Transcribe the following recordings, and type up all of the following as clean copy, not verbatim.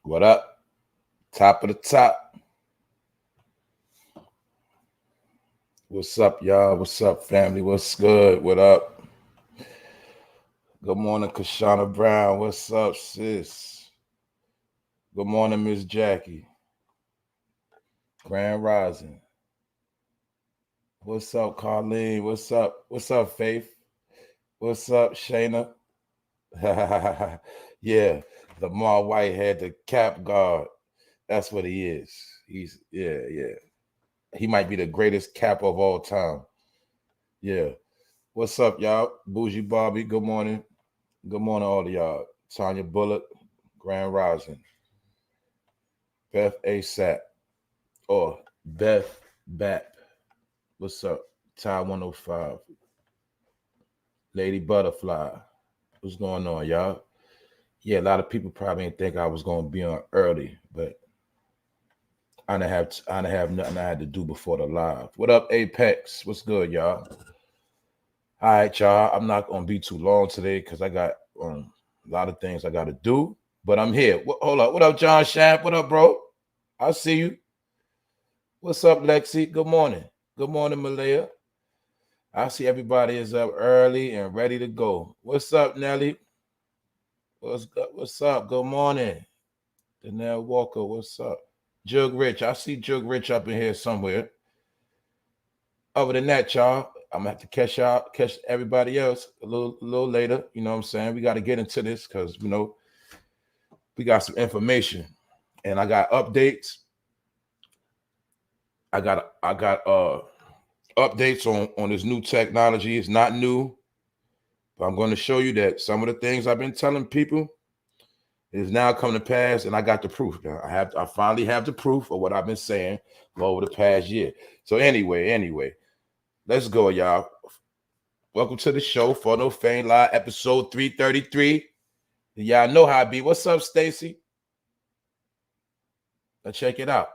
What up? Top of the top. What's up, y'all? What's up, family? What's good? What up? Good morning, Kashana Brown. What's up, sis? Good morning, Miss Jackie. Grand Rising. What's up, Carlene? What's up? What's up, Faith? What's up, Shayna? Yeah, Lamar Whitehead, the cap guard. That's what he is. Yeah. He might be the greatest cap of all time. Yeah. What's up, y'all? Bougie Bobby, good morning. Good morning, all of y'all. Tanya Bullock, Grand Rising. Beth ASAP, or Beth Bap. What's up? Ty 105. Lady Butterfly. What's going on, y'all? Yeah, a lot of people probably didn't think I was going to be on early, but I didn't have nothing I had to do before the live. What up, Apex? What's good, y'all? All right, y'all. I'm not going to be too long today because I got a lot of things I got to do, but I'm here. Hold up. What up, John Schaff? What up, bro? I see you. What's up, Lexi? Good morning. Good morning, Malaya. I see everybody is up early and ready to go. What's up, Nelly? What's up? Good morning. Danelle Walker, what's up? Jug Rich. I see Jug Rich up in here somewhere. Other than that, y'all, I'm gonna have to catch everybody else a little later. You know what I'm saying? We got to get into this because we got some information, and I got updates. I got updates on this new technology. It's not new, but I'm going to show you that some of the things I've been telling people is now coming to pass, and I got the proof. Now I finally have the proof of what I've been saying for over the past year. So anyway, let's go, y'all. Welcome to the show, For No Fame Live, episode 333. Y'all know how I be. What's up, Stacy? Let's check it out.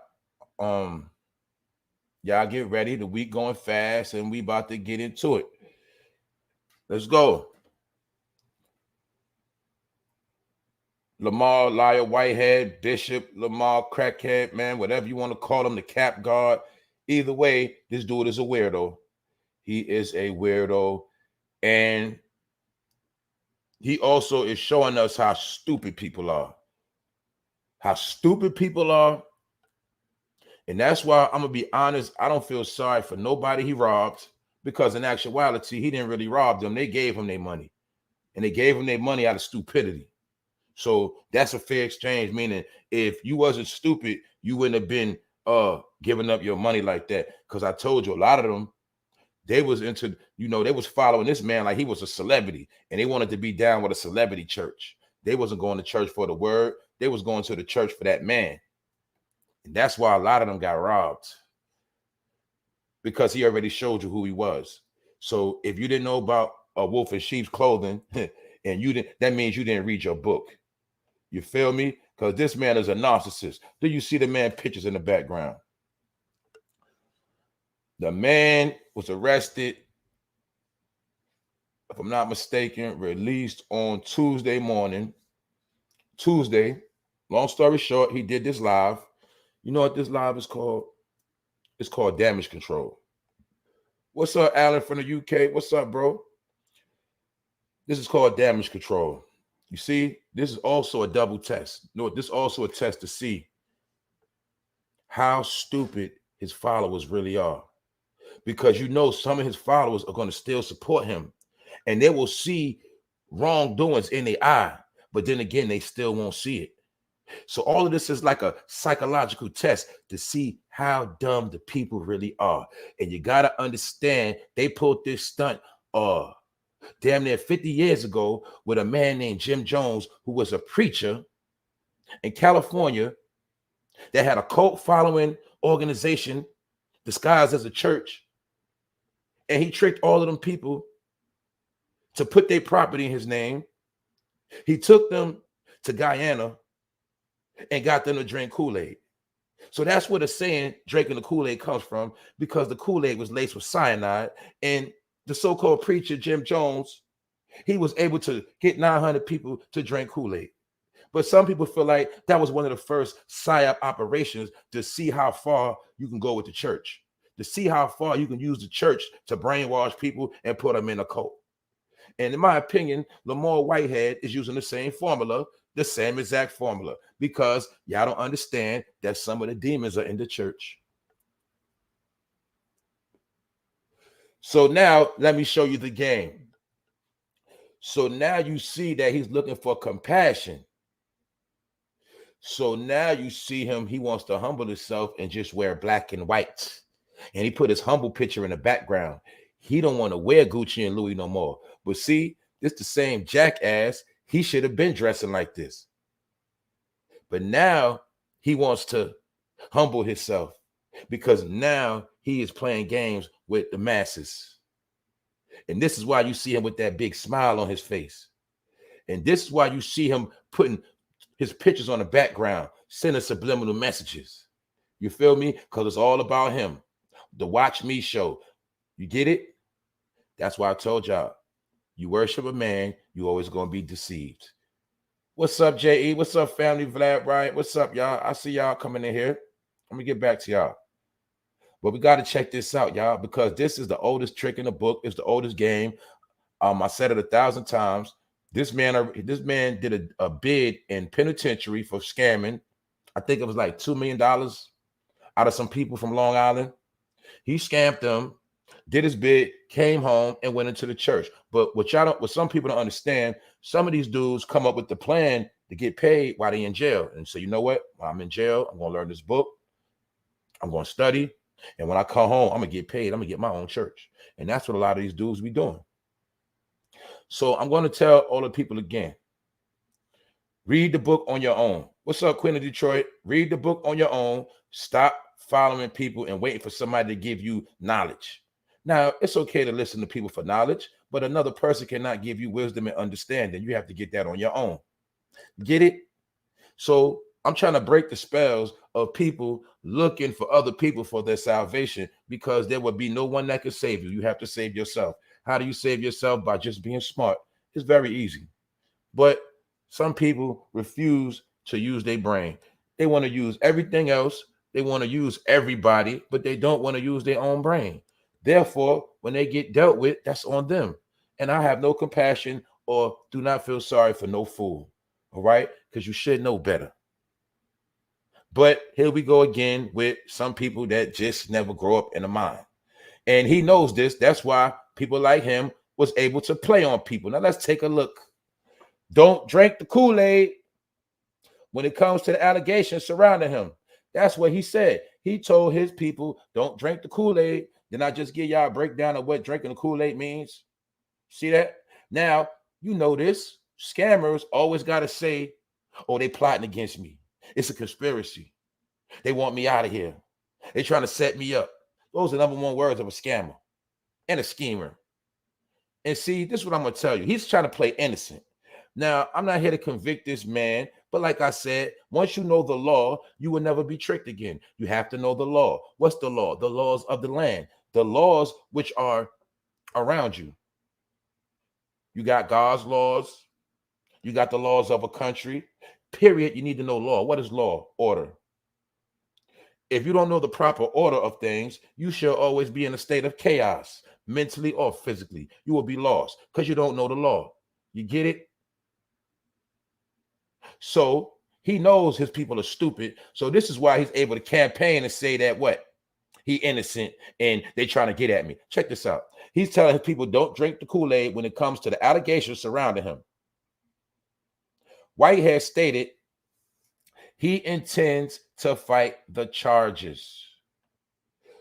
Y'all get ready. The week going fast, and we about to get into it. Let's go. Lamar, liar, Whitehead, Bishop, Lamar, crackhead, man, whatever you want to call him, the cap guard. Either way, this dude is a weirdo. He is a weirdo. And he also is showing us how stupid people are. How stupid people are. And that's why I'm going to be honest. I don't feel sorry for nobody he robbed, because in actuality, he didn't really rob them. They gave him their money. And they gave him their money out of stupidity. So that's a fair exchange, meaning if you wasn't stupid, you wouldn't have been giving up your money like that. Because I told you, a lot of them, they was into, they was following this man like he was a celebrity, and they wanted to be down with a celebrity church. They wasn't going to church for the word. They was going to the church for that man. And that's why a lot of them got robbed, because he already showed you who he was. So if you didn't know about a wolf in sheep's clothing and you didn't, that means you didn't read your book. You feel me? Because this man is a narcissist. Do you see the man pictures in the background? The man was arrested, if I'm not mistaken, released on Tuesday morning. Tuesday. Long story short, he did this live. You know what this live is called? It's called Damage Control. What's up, Alan from the UK? What's up, bro? This is called Damage Control. You see, this is also a double test. No, this is also a test to see how stupid his followers really are. Because some of his followers are going to still support him, and they will see wrongdoings in their eye, but then again, they still won't see it. So all of this is like a psychological test to see how dumb the people really are. And you got to understand, they pulled this stunt damn near 50 years ago with a man named Jim Jones, who was a preacher in California that had a cult following organization disguised as a church. And he tricked all of them people to put their property in his name. He took them to Guyana and got them to drink Kool-Aid. So that's where the saying drinking the Kool-Aid comes from, because the Kool-Aid was laced with cyanide. And the so-called preacher, Jim Jones, he was able to get 900 people to drink Kool-Aid. But some people feel like that was one of the first PSYOP operations to see how far you can go with the church, to see how far you can use the church to brainwash people and put them in a cult. And in my opinion, Lamar Whitehead is using the same formula, the same exact formula, because y'all don't understand that some of the demons are in the church. So now let me show you the game. So now you see that he's looking for compassion. So now you see him, he wants to humble himself and just wear black and white. And he put his humble picture in the background. He don't want to wear Gucci and Louis no more. But see, it's the same jackass. He should have been dressing like this. But now he wants to humble himself because now he is playing games with the masses. And this is why you see him with that big smile on his face. And this is why you see him putting his pictures on the background, sending subliminal messages. You feel me? Because it's all about him. The Watch Me show. You get it? That's why I told y'all, you worship a man, you always going to be deceived. What's up, J.E.? What's up, family? Vlad, right? What's up, y'all? I see y'all coming in here. Let me get back to y'all. But we got to check this out, y'all, because this is the oldest trick in the book. It's the oldest game. I said it 1,000 times. This man did a bid in penitentiary for scamming. I think it was like $2 million out of some people from Long Island. He scammed them, did his bid, came home, and went into the church. But what some people don't understand, some of these dudes come up with the plan to get paid while they're in jail. And say, you know what? While I'm in jail, I'm going to learn this book. I'm going to study. And when I come home, I'm going to get paid. I'm going to get my own church. And that's what a lot of these dudes be doing. So I'm going to tell all the people again, read the book on your own. What's up, Queen of Detroit? Read the book on your own. Stop following people and waiting for somebody to give you knowledge. Now, it's okay to listen to people for knowledge, but another person cannot give you wisdom and understanding. You have to get that on your own. Get it? So I'm trying to break the spells of people looking for other people for their salvation, because there will be no one that can save you. You have to save yourself. How do you save yourself? By just being smart. It's very easy. But some people refuse to use their brain. They want to use everything else. They want to use everybody, but they don't want to use their own brain. Therefore, when they get dealt with, that's on them. And I have no compassion or do not feel sorry for no fool. All right? Because you should know better. But here we go again with some people that just never grow up in the mind. And he knows this. That's why people like him was able to play on people. Now let's take a look. Don't drink the Kool-Aid when it comes to the allegations surrounding him. That's what he said. He told his people, don't drink the Kool-Aid. Then I just give y'all a breakdown of what drinking the Kool-Aid means. See that? Now, you know this. Scammers always got to say, oh, they plotting against me. It's a conspiracy. They want me out of here. They're trying to set me up. Those are the number one words of a scammer and a schemer. And see, this is what I'm going to tell you. He's trying to play innocent. Now, I'm not here to convict this man, but like I said, once you know the law, you will never be tricked again. You have to know the law. What's the law? The laws of the land. The laws which are around you. You got God's laws. You got the laws of a country. Period. You need to know law. What is law? Order. If you don't know the proper order of things, you shall always be in a state of chaos, mentally or physically. You will be lost because you don't know the law. You get it? So he knows his people are stupid. So this is why he's able to campaign and say that what? He innocent and they trying to get at me. Check this out. He's telling his people don't drink the Kool-Aid when it comes to the allegations surrounding him. Whitehead stated he intends to fight the charges.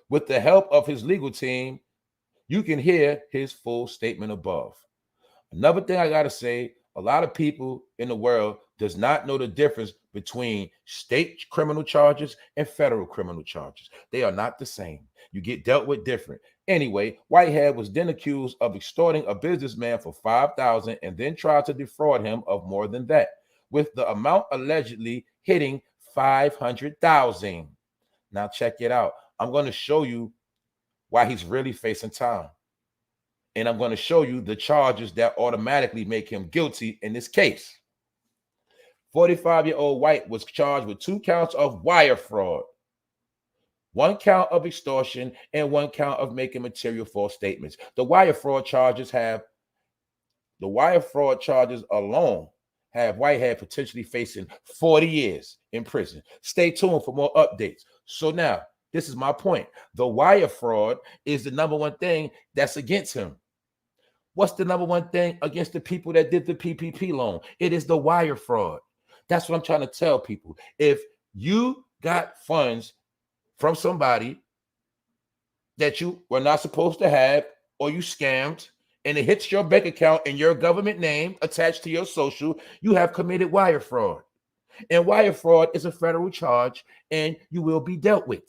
With the help of his legal team, you can hear his full statement above. Another thing I got to say, a lot of people in the world does not know the difference between state criminal charges and federal criminal charges. They are not the same. You get dealt with different. Anyway, Whitehead was then accused of extorting a businessman for $5,000 and then tried to defraud him of more than that, with the amount allegedly hitting $500,000. Now check it out. I'm going to show you why he's really facing time. And I'm going to show you the charges that automatically make him guilty in this case. 45-year-old White was charged with 2 counts of wire fraud, 1 count of extortion, and 1 count of making material false statements. The wire fraud charges alone have Whitehead potentially facing 40 years in prison. Stay tuned for more updates. So now, this is my point. The wire fraud is the number one thing that's against him. What's the number one thing against the people that did the PPP loan? It is the wire fraud. That's what I'm trying to tell people. If you got funds from somebody that you were not supposed to have, or you scammed, and it hits your bank account and your government name attached to your social, you have committed wire fraud. And wire fraud is a federal charge, and you will be dealt with.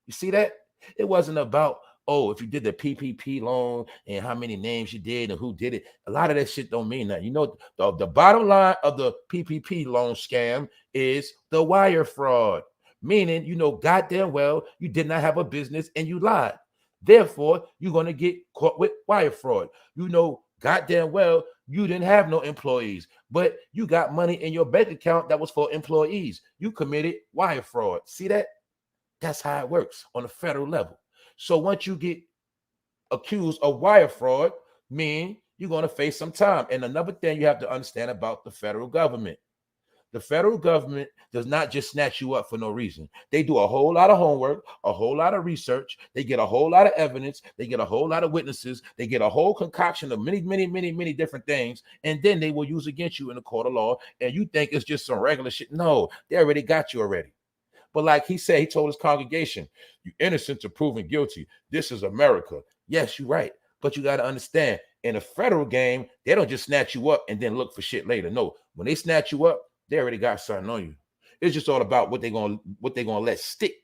You see that? It wasn't about, oh, if you did the PPP loan and how many names you did and who did it. A lot of that shit don't mean nothing. You know, the bottom line of the PPP loan scam is the wire fraud, meaning, you know, goddamn well, you did not have a business and you lied. Therefore, you're going to get caught with wire fraud. You know, goddamn well, you didn't have no employees, but you got money in your bank account that was for employees. You committed wire fraud. See that? That's how it works on a federal level. So once you get accused of wire fraud, mean you're going to face some time. And another thing you have to understand about the federal government. The federal government does not just snatch you up for no reason. They do a whole lot of homework, a whole lot of research. They get a whole lot of evidence. They get a whole lot of witnesses. They get a whole concoction of many different things. And then they will use against you in the court of law. And you think it's just some regular shit. No, they already got you already. But like he said, he told his congregation, you innocent to proven guilty. This is America. Yes, you're right. But you got to understand, in a federal game, they don't just snatch you up and then look for shit later. No, when they snatch you up, they already got something on you. It's just all about what they're gonna let stick.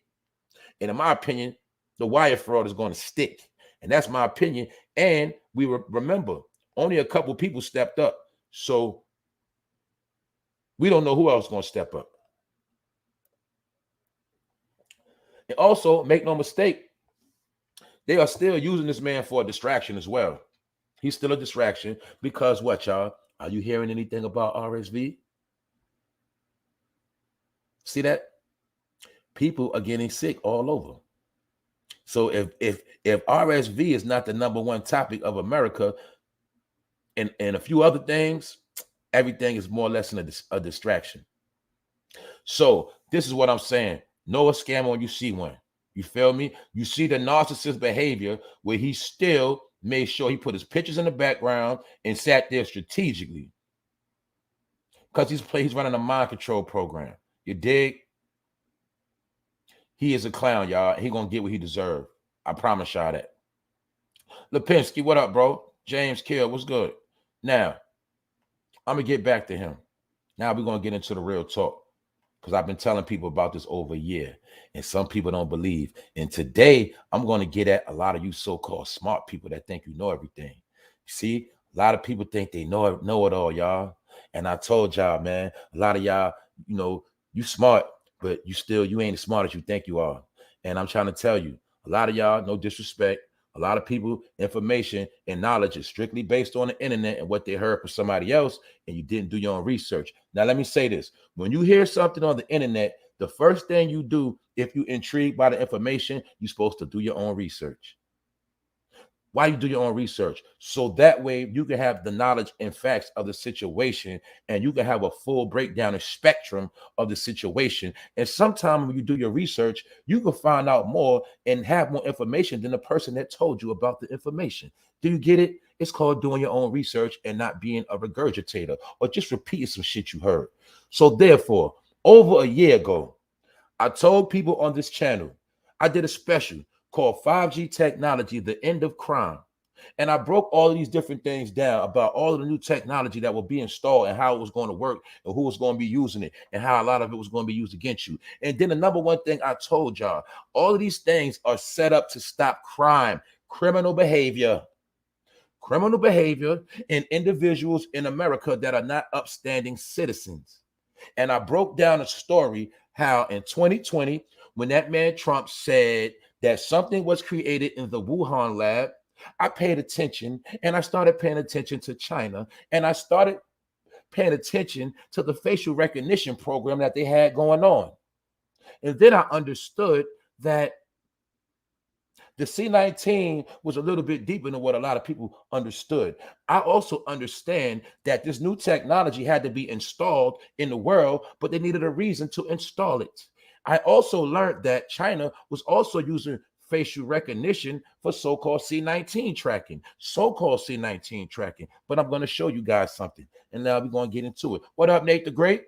And in my opinion, the wire fraud is going to stick. And that's my opinion. And we remember, only a couple people stepped up. So we don't know who else is going to step up. And also, make no mistake, they are still using this man for a distraction as well. He's still a distraction because what, y'all? Are you hearing anything about RSV? See that? People are getting sick all over. So if RSV is not the number one topic of America and a few other things, everything is more or less a distraction. So this is what I'm saying. Know a scam when you see one. You feel me? You see the narcissist behavior where he still made sure he put his pictures in the background and sat there strategically because he's running a mind control program. You dig? He is a clown, y'all. He gonna get what he deserves. I promise y'all that. Lipinski, what up, bro? James Kill, what's good? Now, I'm gonna get back to him. Now we're gonna get into the real talk because I've been telling people about this over a year, and some people don't believe. And today, I'm gonna get at a lot of you so-called smart people that think you know everything. See, a lot of people think they know it all, y'all. And I told y'all, man, a lot of y'all, you know, you smart, but you ain't as smart as you think you are. And I'm trying to tell you, a lot of y'all, no disrespect, a lot of people, information and knowledge is strictly based on the internet and what they heard from somebody else, and you didn't do your own research. Now, let me say this. When you hear something on the internet, the first thing you do, if you're intrigued by the information, you're supposed to do your own research. Why you do your own research? So that way you can have the knowledge and facts of the situation, and you can have a full breakdown and spectrum of the situation. And sometimes when you do your research, you can find out more and have more information than the person that told you about the information. Do you get it? It's called doing your own research and not being a regurgitator or just repeating some shit you heard. So therefore, over a year ago, I told people on this channel, I did a special called 5G Technology, the End of Crime. And I broke all of these different things down about all of the new technology that will be installed and how it was going to work and who was going to be using it and how a lot of it was going to be used against you. And then the number one thing I told y'all, all of these things are set up to stop crime, criminal behavior in individuals in America that are not upstanding citizens. And I broke down a story how in 2020, when that man Trump said that something was created in the Wuhan lab, I paid attention and I started paying attention to China, and I started paying attention to the facial recognition program that they had going on. And then I understood that the C19 was a little bit deeper than what a lot of people understood. I also understand that this new technology had to be installed in the world, but they needed a reason to install it. I also learned that China was also using facial recognition for so-called C19 tracking, But I'm going to show you guys something, and now we're going to get into it. What up, Nate the Great?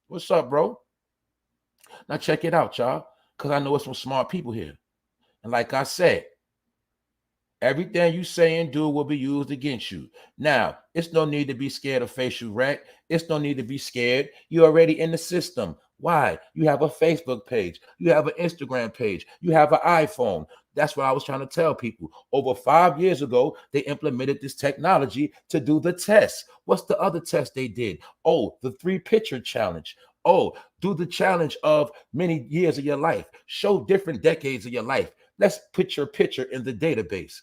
What's up, bro? Now check it out, y'all, because I know it's some smart people here. And like I said, everything you say and do will be used against you. Now, it's no need to be scared of facial rec. It's no need to be scared. You're already in the system. Why? You have a Facebook page. You have an Instagram page. You have an iPhone. That's what I was trying to tell people. Over 5 years ago, they implemented this technology to do the test. What's the other test they did? Oh, the 3-picture challenge. Oh, do the challenge of many years of your life. Show different decades of your life. Let's put your picture in the database.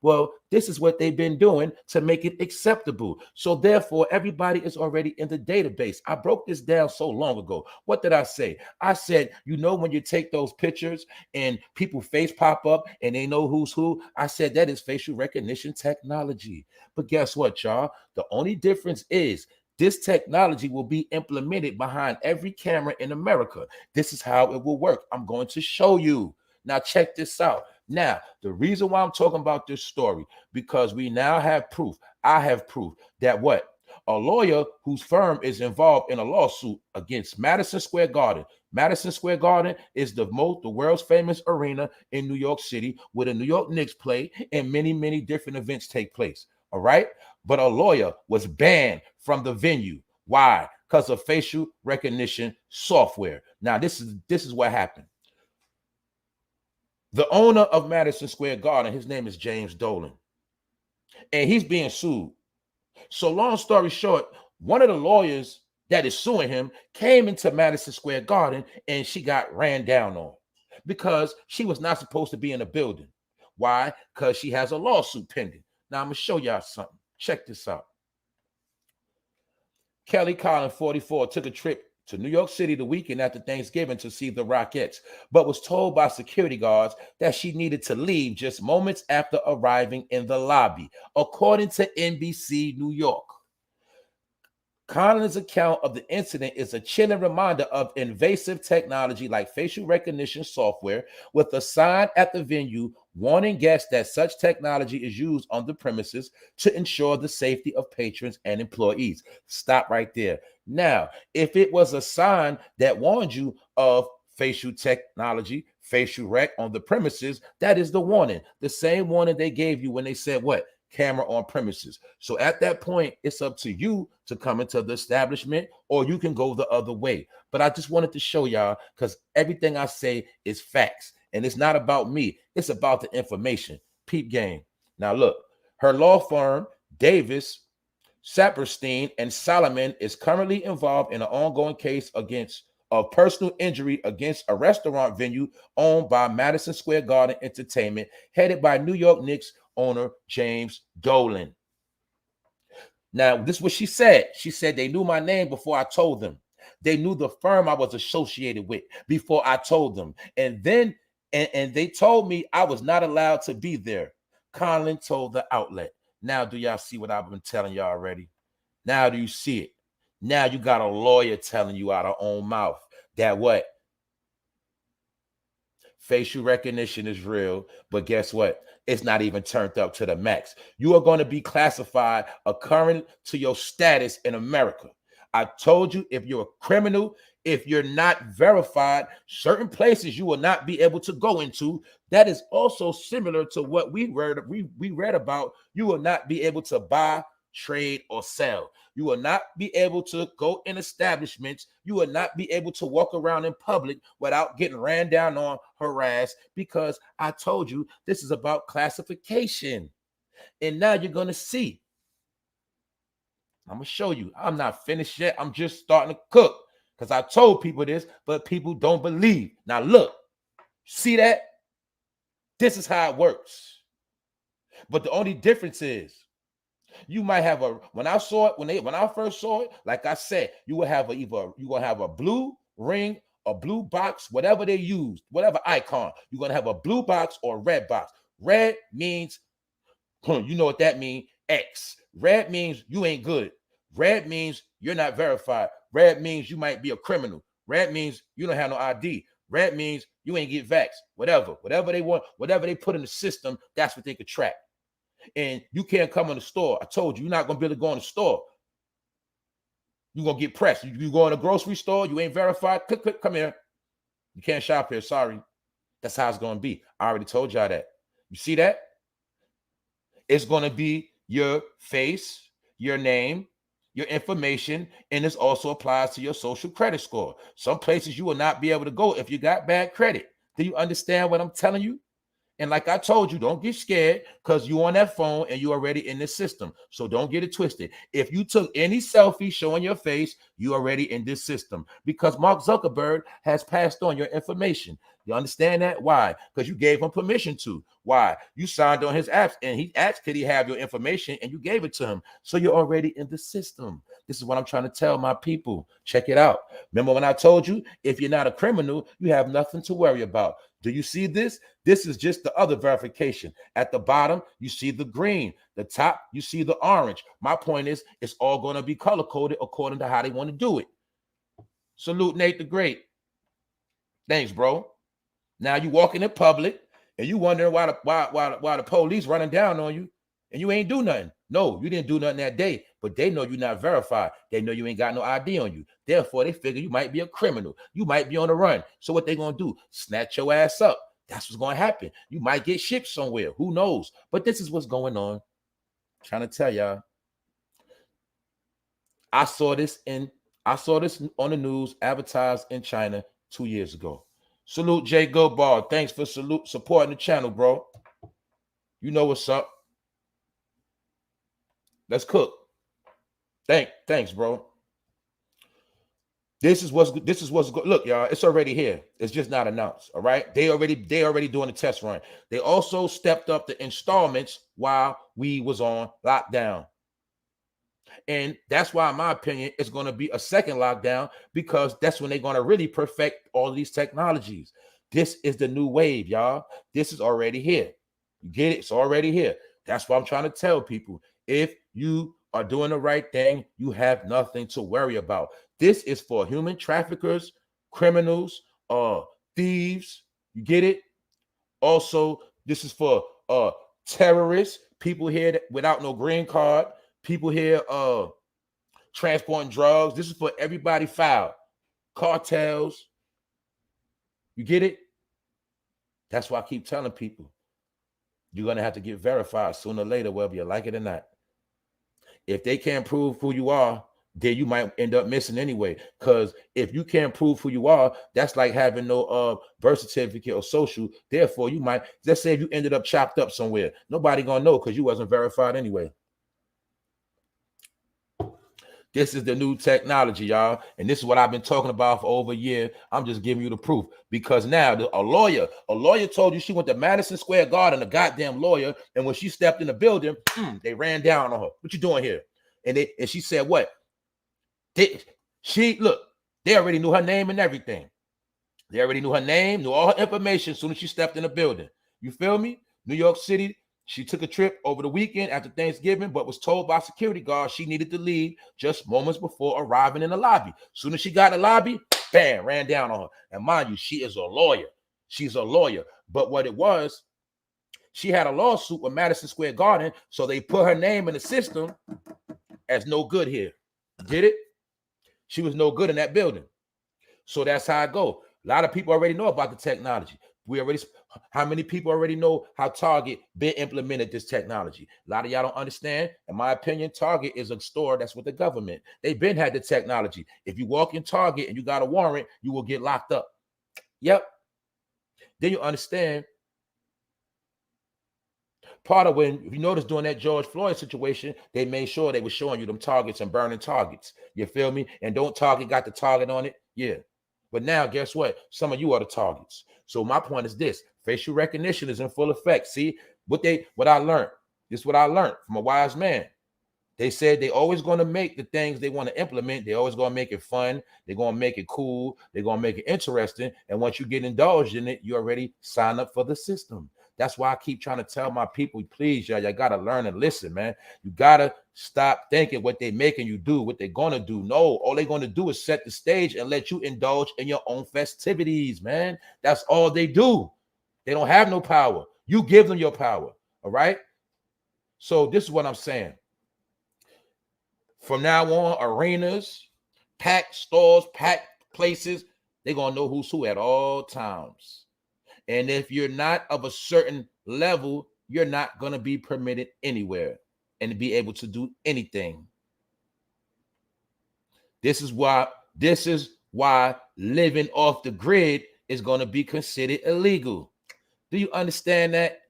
Well, this is what they've been doing to make it acceptable. So therefore, everybody is already in the database. I broke this down so long ago. What did I say? I said, you know, when you take those pictures and people face pop up and they know who's who, I said that is facial recognition technology. But guess what, y'all? The only difference is this technology will be implemented behind every camera in America. This is how it will work. I'm going to show you. Now, check this out. Now, the reason why I'm talking about this story, because we now have proof. I have proof that what? A lawyer whose firm is involved in a lawsuit against Madison Square Garden. Madison Square Garden is the world's famous arena in New York City where the New York Knicks play and many, many different events take place. All right. But a lawyer was banned from the venue. Why? Because of facial recognition software. Now, this is what happened. The owner of Madison Square Garden, his name is James Dolan, and he's being sued. So long story short, one of the lawyers that is suing him came into Madison Square Garden and she got ran down on because she was not supposed to be in the building. Why? Because she has a lawsuit pending. Now I'm going to show y'all something. Check this out. Kelly Collins, 44, took a trip to New York City the weekend after Thanksgiving to see the Rockettes, but was told by security guards that she needed to leave just moments after arriving in the lobby, according to NBC New York. Collins' account of the incident is a chilling reminder of invasive technology like facial recognition software, with a sign at the venue warning guests that such technology is used on the premises to ensure the safety of patrons and employees. Stop right there. Now, if it was a sign that warned you of facial technology, facial rec on the premises, that is the warning. The same warning they gave you when they said what? Camera on premises. So at that point, it's up to you to come into the establishment, or you can go the other way. But I just wanted to show y'all, because everything I say is facts, and it's not about me. It's about the information. Peep game. Now look, her law firm, Davis, Saperstein, and Solomon, is currently involved in an ongoing case of personal injury against a restaurant venue owned by Madison Square Garden Entertainment, headed by New York Knicks owner James Dolan. Now, this is what she said. She said they knew my name before I told them. They knew the firm I was associated with before I told them. And then and they told me I was not allowed to be there. Conlon told the outlet. Now, do y'all see what I've been telling y'all already? Now do you see it? Now you got a lawyer telling you out of own mouth that what? Facial recognition is real, but guess what? It's not even turned up to the max. You are going to be classified according to your status in America. I told you, if you're a criminal, if you're not verified, certain places you will not be able to go into. That is also similar to what we read about. You will not be able to buy, trade, or sell. You will not be able to go in establishments. You will not be able to walk around in public without getting ran down on, harassed, because I told you this is about classification. And now you're going to see. I'm going to show you. I'm not finished yet. I'm just starting to cook, because I told people this, but people don't believe. Now look, see that? This is how it works. But the only difference is You might have a, when I saw it, when I first saw it, like I said, you will have you gonna have a blue ring, a blue box, whatever they use, whatever icon. You're gonna have a blue box or a red box. Red means, you know what that means? X. Red means you ain't good. Red means you're not verified. Red means you might be a criminal. Red means you don't have no ID. Red means you ain't get vaxxed. Whatever they want, whatever they put in the system, that's what they could track. And you can't come in the store. I told you, you're not gonna be able to go in the store. You're gonna get pressed. You go in a grocery store, you ain't verified. Click, come here. You can't shop here. Sorry. That's how it's gonna be. I already told y'all that. You see that? It's gonna be your face, your name, your information, and this also applies to your social credit score. Some places you will not be able to go if you got bad credit. Do you understand what I'm telling you? And like I told you, don't get scared because you're on that phone and you're already in the system. So don't get it twisted. If you took any selfie showing your face, you're already in this system because Mark Zuckerberg has passed on your information. You understand that? Why? Because you gave him permission to. Why? You signed on his apps and he asked, could he have your information? And you gave it to him. So you're already in the system. This is what I'm trying to tell my people. Check it out. Remember when I told you, if you're not a criminal, you have nothing to worry about. Do you see this? This is just the other verification. At the bottom, you see the green. The top, you see the orange. My point is, it's all going to be color-coded according to how they want to do it. Salute Nate the Great. Thanks, bro. Now you walking in public and you wondering why the police running down on you and you ain't do nothing. No, you didn't do nothing that day, but they know you're not verified. They know you ain't got no ID on you. Therefore, they figure you might be a criminal. You might be on the run. So what they gonna do? Snatch your ass up. That's what's gonna happen. You might get shipped somewhere. Who knows? But this is what's going on. I'm trying to tell y'all. I saw this on the news advertised in China 2 years ago. Salute Jay Goldbar. Thanks for supporting the channel, bro. You know what's up. Let's cook. Thanks, bro. This is what's look, y'all. It's already here. It's just not announced. All right. They already doing the test run. They also stepped up the installments while we was on lockdown. And that's why, in my opinion, it's going to be a second lockdown because that's when they're going to really perfect all of these technologies. This is the new wave, y'all. This is already here. You get it? It's already here. That's what I'm trying to tell people. If you are doing the right thing, you have nothing to worry about. This is for human traffickers, criminals, thieves. You get it? Also, this is for terrorists, people here without no green card, people here transporting drugs. This is for everybody foul. Cartels. You get it? That's why I keep telling people. You're going to have to get verified sooner or later, whether you like it or not. If they can't prove who you are, then you might end up missing anyway. Because if you can't prove who you are, that's like having no birth certificate or social. Therefore, you might, let's say if you ended up chopped up somewhere, nobody going to know because you wasn't verified anyway. This is the new technology, y'all. And this is what I've been talking about for over a year. I'm just giving you the proof because now a lawyer told you she went to Madison Square Garden, a goddamn lawyer. And when she stepped in the building, they ran down on her. What you doing here? And she said, what? They already knew her name and everything. They already knew her name, knew all her information as soon as she stepped in the building. You feel me? New York City. She took a trip over the weekend after Thanksgiving, but was told by security guards she needed to leave just moments before arriving in the lobby. As soon as she got in the lobby, bam, ran down on her. And mind you, she is a lawyer. She's a lawyer. But what it was, she had a lawsuit with Madison Square Garden, so they put her name in the system as no good here. Get it? She was no good in that building. So that's how it go. A lot of people already know about the technology. How many people already know how Target been implemented this technology? A lot of y'all don't understand. In my opinion, Target is a store that's with the government. They've been had the technology. If you walk in Target and you got a warrant, you will get locked up. Yep. Then you understand. Part of when, if you notice during that George Floyd situation, they made sure they were showing you them targets and burning targets. You feel me? And don't Target got the target on it? Yeah. But now, guess what? Some of you are the targets. So my point is this: facial recognition is in full effect. See what I learned. This is what I learned from a wise man. They said they always going to make the things they want to implement. They always going to make it fun. They're going to make it cool. They're going to make it interesting. And once you get indulged in it, you already sign up for the system. That's why I keep trying to tell my people, please, y'all got to learn and listen, man. You got to stop thinking what they're making you do, what they're going to do. No, all they're going to do is set the stage and let you indulge in your own festivities, man. That's all they do. They don't have no power. You give them your power, all right? So this is what I'm saying. From now on, arenas, packed stores, packed places, they're going to know who's who at all times. And if you're not of a certain level, you're not going to be permitted anywhere and to be able to do anything. This is why living off the grid is going to be considered illegal. Do you understand that?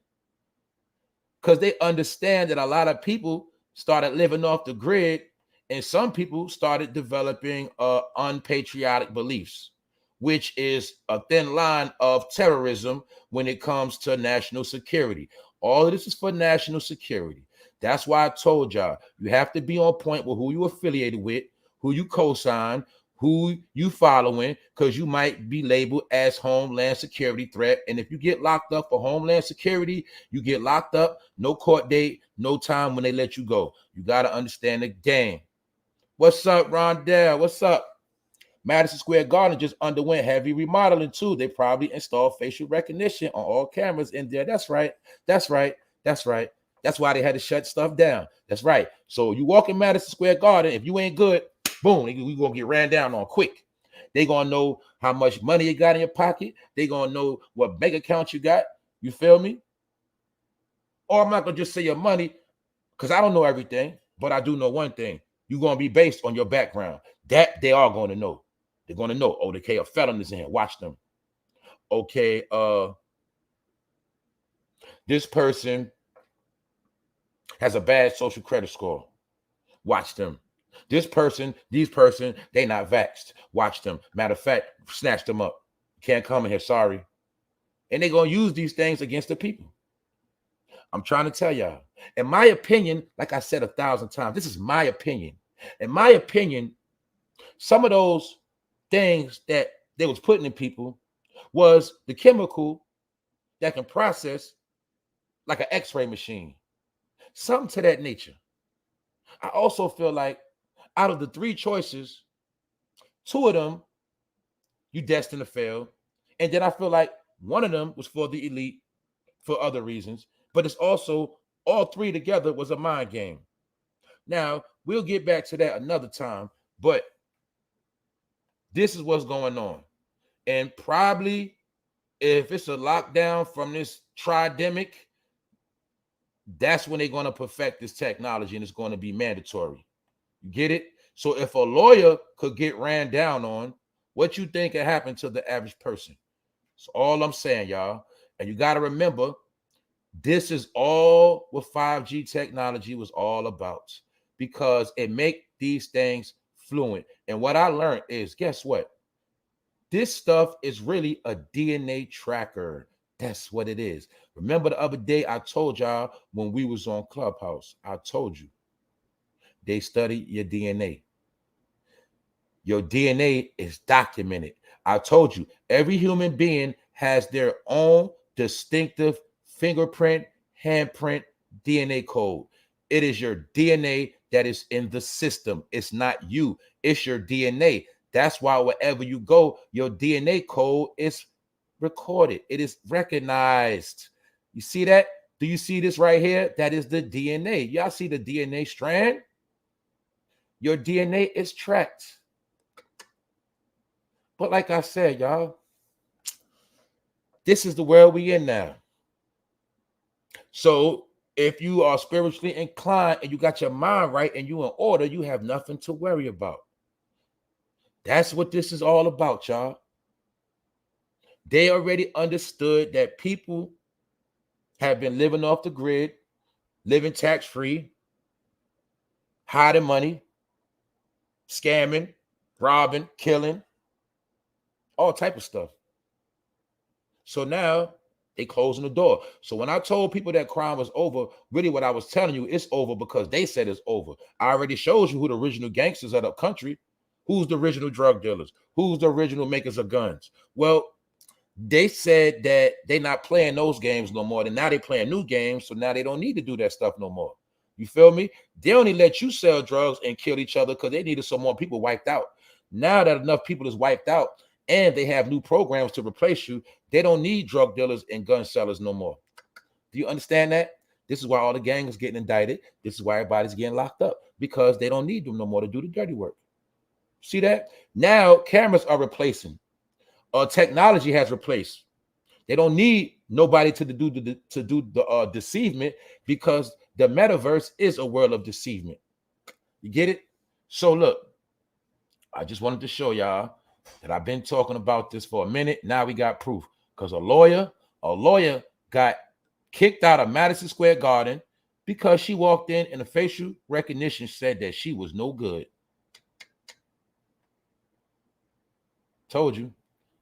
Because they understand that a lot of people started living off the grid, and some people started developing unpatriotic beliefs, which is a thin line of terrorism when it comes to national security. All of this is for national security. That's why I told y'all, you have to be on point with who you affiliated with, who you co-sign, who you following, because you might be labeled as homeland security threat. And if you get locked up for homeland security, you get locked up, no court date, no time when they let you go. You got to understand the game. What's up, Rondell? What's up? Madison Square Garden just underwent heavy remodeling too. They probably installed facial recognition on all cameras in there. That's right. That's right. That's right. That's why they had to shut stuff down. That's right. So you walk in Madison Square Garden, if you ain't good, boom, we gonna get ran down on quick. They gonna know how much money you got in your pocket. They gonna know what bank account you got. You feel me? Or I'm not gonna just say your money, because I don't know everything, but I do know one thing. You're gonna be based on your background. That they are going to know. They're going to know, oh, okay, a felon is in here. Watch them. Okay, this person has a bad social credit score. Watch them. These person, they not vaxxed. Watch them. Matter of fact, snatch them up. Can't come in here, sorry. And they're going to use these things against the people. I'm trying to tell y'all. In my opinion, like I said 1,000 times, this is my opinion. In my opinion, some of those things that they was putting in people was the chemical that can process like an x-ray machine. Something to that nature. I also feel like out of the 3 choices, 2 of them you destined to fail. And then I feel like one of them was for the elite for other reasons. But it's also all 3 together was a mind game. Now, we'll get back to that another time, but this is what's going on. And probably if it's a lockdown from this tridemic, that's when they're going to perfect this technology and it's going to be mandatory. You get it? So if a lawyer could get ran down on, what you think can happen to the average person? That's all I'm saying, y'all. And you got to remember, this is all what 5G technology was all about, because it make these things fluent. And what I learned is, guess what? This stuff is really a DNA tracker. That's what it is. Remember the other day I told y'all when we was on Clubhouse, I told you they study your DNA. Your DNA is documented. I told you every human being has their own distinctive fingerprint, handprint, DNA code. It is your DNA that is in the system. It's not you. It's your DNA. That's why wherever you go, your DNA code is recorded. It is recognized. You see that? Do you see this right here? That is the DNA. Y'all see the DNA strand? Your DNA is tracked. But like I said, y'all, this is the world we in now. So if you are spiritually inclined and you got your mind right and you in order, you have nothing to worry about. That's what this is all about, y'all. They already understood that people have been living off the grid, living tax-free, hiding money, scamming, robbing, killing, all type of stuff. So now They closing the door. So when I told people that crime was over, really what I was telling you, it's over because they said it's over. I already showed you who the original gangsters of the country, who's the original drug dealers, who's the original makers of guns. Well, they said that they're not playing those games no more. And now they playing new games. So now they don't need to do that stuff no more. You feel me? They only let you sell drugs and kill each other because they needed some more people wiped out. Now that enough people is wiped out and they have new programs to replace you, they don't need drug dealers and gun sellers no more. Do you understand that? This is why all the gangs getting indicted. This is why everybody's getting locked up, because they don't need them no more to do the dirty work. See that? Now cameras are replacing. Technology has replaced. They don't need nobody to do the deceivement, because the metaverse is a world of deceivement. You get it? So look, I just wanted to show y'all that I've been talking about this for a minute. Now we got proof, because a lawyer got kicked out of Madison Square Garden because she walked in and the facial recognition said that she was no good. Told you.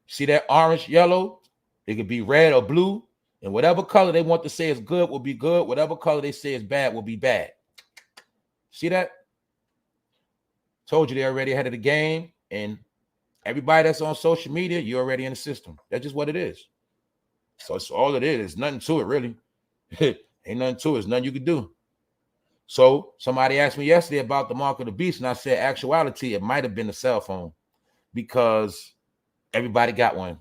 See that orange, yellow? It could be red or blue. And whatever color they want to say is good will be good. Whatever color they say is bad will be bad. See that? Told you they already ahead of the game. And everybody that's on social media, you're already in the system. That's just what it is. So it's all it is. There's nothing to it, really. Ain't nothing to it. There's nothing you can do. So somebody asked me yesterday about the mark of the beast, and I said, actuality, it might have been a cell phone, because everybody got one.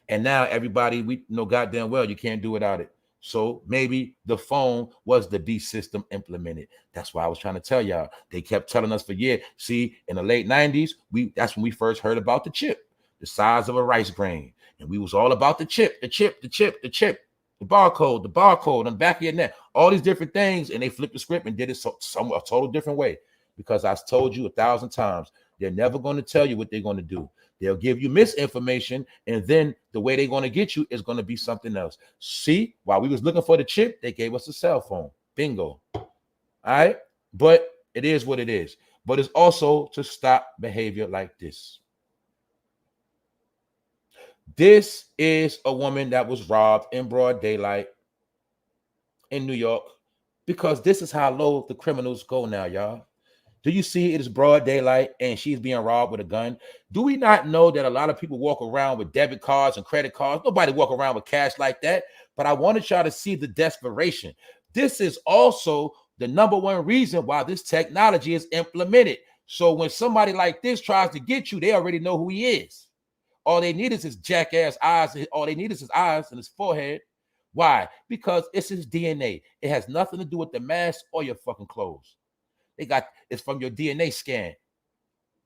And now everybody, we know goddamn well you can't do without it. So maybe the phone was the beast system implemented. That's why I was trying to tell y'all. They kept telling us for years. See, in the late 90s, that's when we first heard about the chip, the size of a rice grain. And we was all about the chip, the barcode on the back of your neck, all these different things. And they flipped the script and did it a total different way. Because I told you 1,000 times, they're never going to tell you what they're going to do. They'll give you misinformation, and then the way they're going to get you is going to be something else. See, while we was looking for the chip, they gave us a cell phone. Bingo. All right? But it is what it is. But it's also to stop behavior like this. This is a woman that was robbed in broad daylight in New York, because this is how low the criminals go now, y'all. Do you see it is broad daylight and she's being robbed with a gun? Do we not know that a lot of people walk around with debit cards and credit cards? Nobody walk around with cash like that. But I wanted y'all to see the desperation. This is also the number one reason why this technology is implemented. So when somebody like this tries to get you, they already know who he is. All they need is his jackass eyes. All they need is his eyes and his forehead. Why? Because it's his DNA. It has nothing to do with the mask or your fucking clothes. It's from your DNA scan.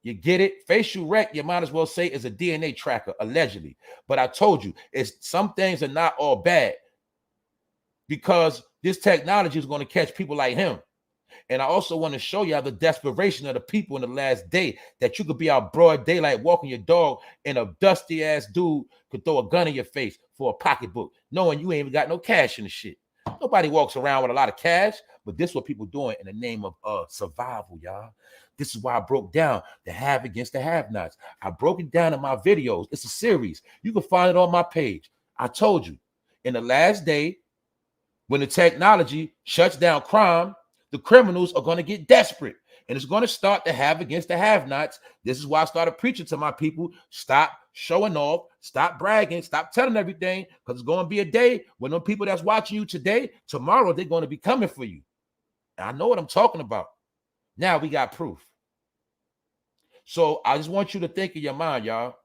You get it? Facial rec, you might as well say, is a DNA tracker, allegedly. But I told you, some things are not all bad, because this technology is going to catch people like him. And I also want to show you the desperation of the people in the last day, that you could be out broad daylight walking your dog and a dusty ass dude could throw a gun in your face for a pocketbook, knowing you ain't even got no cash in the shit. Nobody walks around with a lot of cash, but this is what people doing in the name of survival, y'all. This is why I broke down the have against the have-nots. I broke it down in my videos. It's a series. You can find it on my page. I told you, in the last day, when the technology shuts down crime, the criminals are going to get desperate. And it's going to start to have against the have-nots. This is why I started preaching to my people. Stop showing off. Stop bragging. Stop telling everything. Because it's going to be a day when the people that's watching you today, tomorrow, they're going to be coming for you. And I know what I'm talking about. Now we got proof. So I just want you to think in your mind, y'all.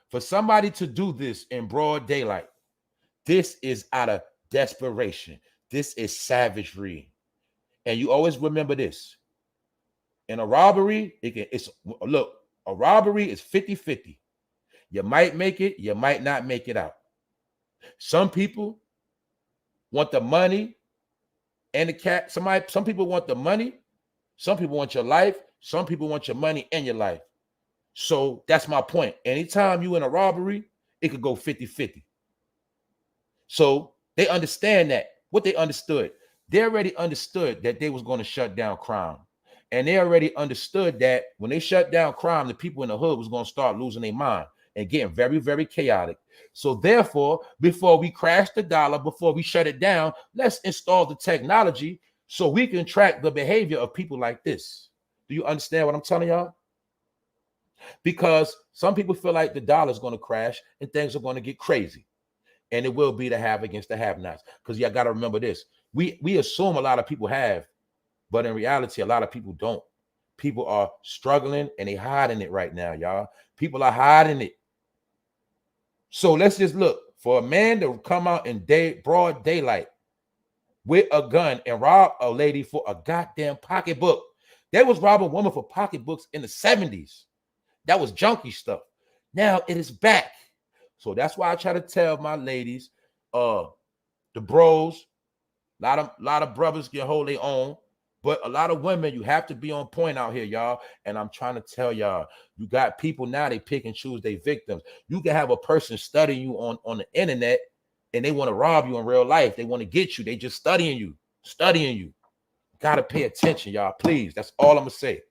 For somebody to do this in broad daylight, this is out of desperation. This is savagery. And you always remember this. In a robbery, a robbery is 50-50. You might make it, you might not make it out. Some people want the money and the cat. Some people want the money, some people want your life, some people want your money and your life. So that's my point. Anytime you in a robbery, it could go 50-50. So they understand that. What they understood. They already understood that they was going to shut down crime. And they already understood that when they shut down crime, the people in the hood was going to start losing their mind. and getting very, very chaotic. So therefore, before we crash the dollar, before we shut it down, let's install the technology so we can track the behavior of people like this. Do you understand what I'm telling y'all? Because some people feel like the dollar is going to crash and things are going to get crazy. And it will be the have against the have-nots. Because y'all got to remember this. We assume a lot of people have, but in reality, a lot of people don't. People are struggling and they hiding it right now, y'all. People are hiding it. So let's just look for a man to come out in broad daylight with a gun and rob a lady for a goddamn pocketbook. They was robbing women for pocketbooks in the 70s. That was junky stuff. Now it is back. So that's why I try to tell my ladies, the bros, a lot of brothers can hold their own, but a lot of women, you have to be on point out here, y'all. And I'm trying to tell y'all, you got people now, they pick and choose their victims. You can have a person studying you on the internet and they want to rob you in real life. They want to get you. They just studying you. Got to pay attention, y'all, please. That's all I'm going to say.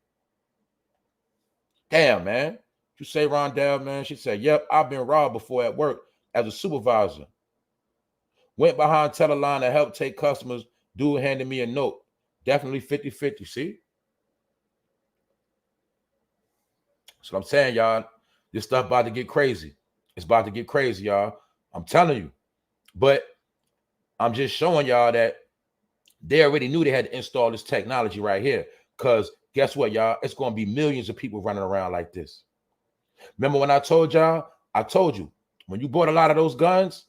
Damn, man. You say Rondell, man. She said, yep, I've been robbed before at work as a supervisor. Went behind teller line to help take customers. Dude handed me a note. Definitely 50-50, see? That's what I'm saying, y'all. This stuff about to get crazy. It's about to get crazy, y'all. I'm telling you. But I'm just showing y'all that they already knew they had to install this technology right here. Because guess what, y'all? It's going to be millions of people running around like this. Remember when I told y'all? I told you, when you bought a lot of those guns,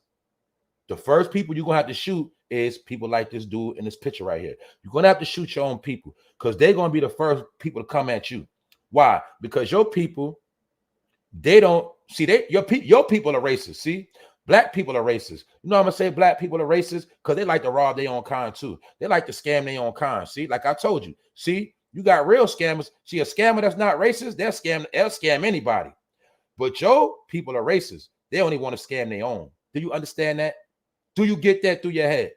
the first people you're going to have to shoot is people like this dude in this picture right here. You're going to have to shoot your own people because they're going to be the first people to come at you. Why? Because your people, they don't see, your people are racist. See, black people are racist. You know I'm going to say black people are racist because they like to rob their own kind too. They like to scam their own kind. See, like I told you, see, you got real scammers. See, a scammer that's not racist, they'll scam anybody. But your people are racist. They only want to scam their own. Do you understand that? Do you get that through your head?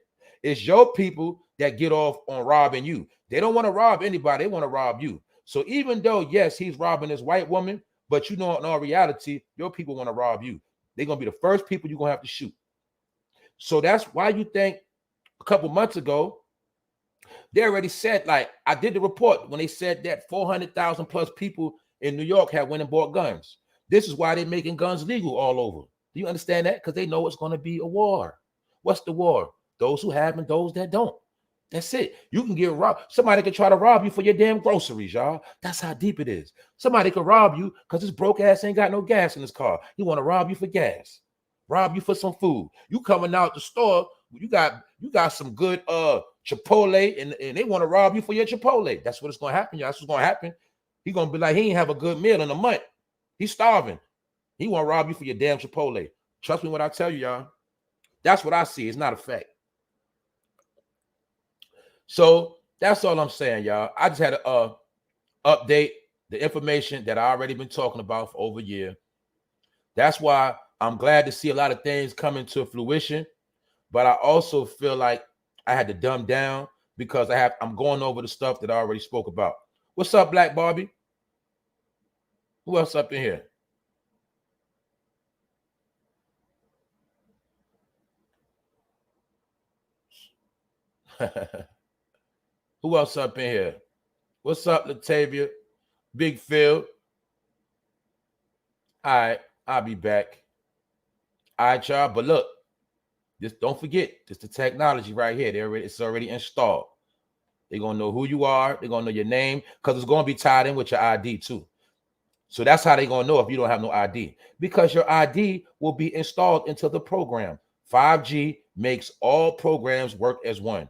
It's your people that get off on robbing you. They don't want to rob anybody. They want to rob you. So even though, yes, he's robbing this white woman, but you know, in all reality, your people want to rob you. They're going to be the first people you're going to have to shoot. So that's why you think a couple months ago, they already said, like, I did the report when they said that 400,000 plus people in New York had went and bought guns. This is why they're making guns legal all over. Do you understand that? Because they know it's going to be a war. What's the war? Those who have and those that don't. That's it. You can get robbed. Somebody can try to rob you for your damn groceries, y'all. That's how deep it is. Somebody can rob you because this broke ass ain't got no gas in his car. He want to rob you for gas. Rob you for some food. You coming out the store, you got some good Chipotle, and they want to rob you for your Chipotle. That's what it's going to happen, y'all. That's what's going to happen. He's going to be like, he ain't have a good meal in a month. He's starving. He want to rob you for your damn Chipotle. Trust me when I tell you, y'all. That's what I see. It's not a fact. So that's all I'm saying, y'all. I just had to update the information that I already been talking about for over a year. That's why I'm glad to see a lot of things coming to fruition, but I also feel like I had to dumb down because I'm going over the stuff that I already spoke about. What's up, Black Barbie? Who else up in here? Who else up in here? What's up, Latavia? Big Phil. All right, I'll be back. All right, y'all. But look, just don't forget, this the technology right here. It's already installed. They're gonna know who you are. They're gonna know your name because it's gonna be tied in with your ID too. So that's how they're gonna know if you don't have no ID, because your ID will be installed into the program. 5G makes all programs work as one.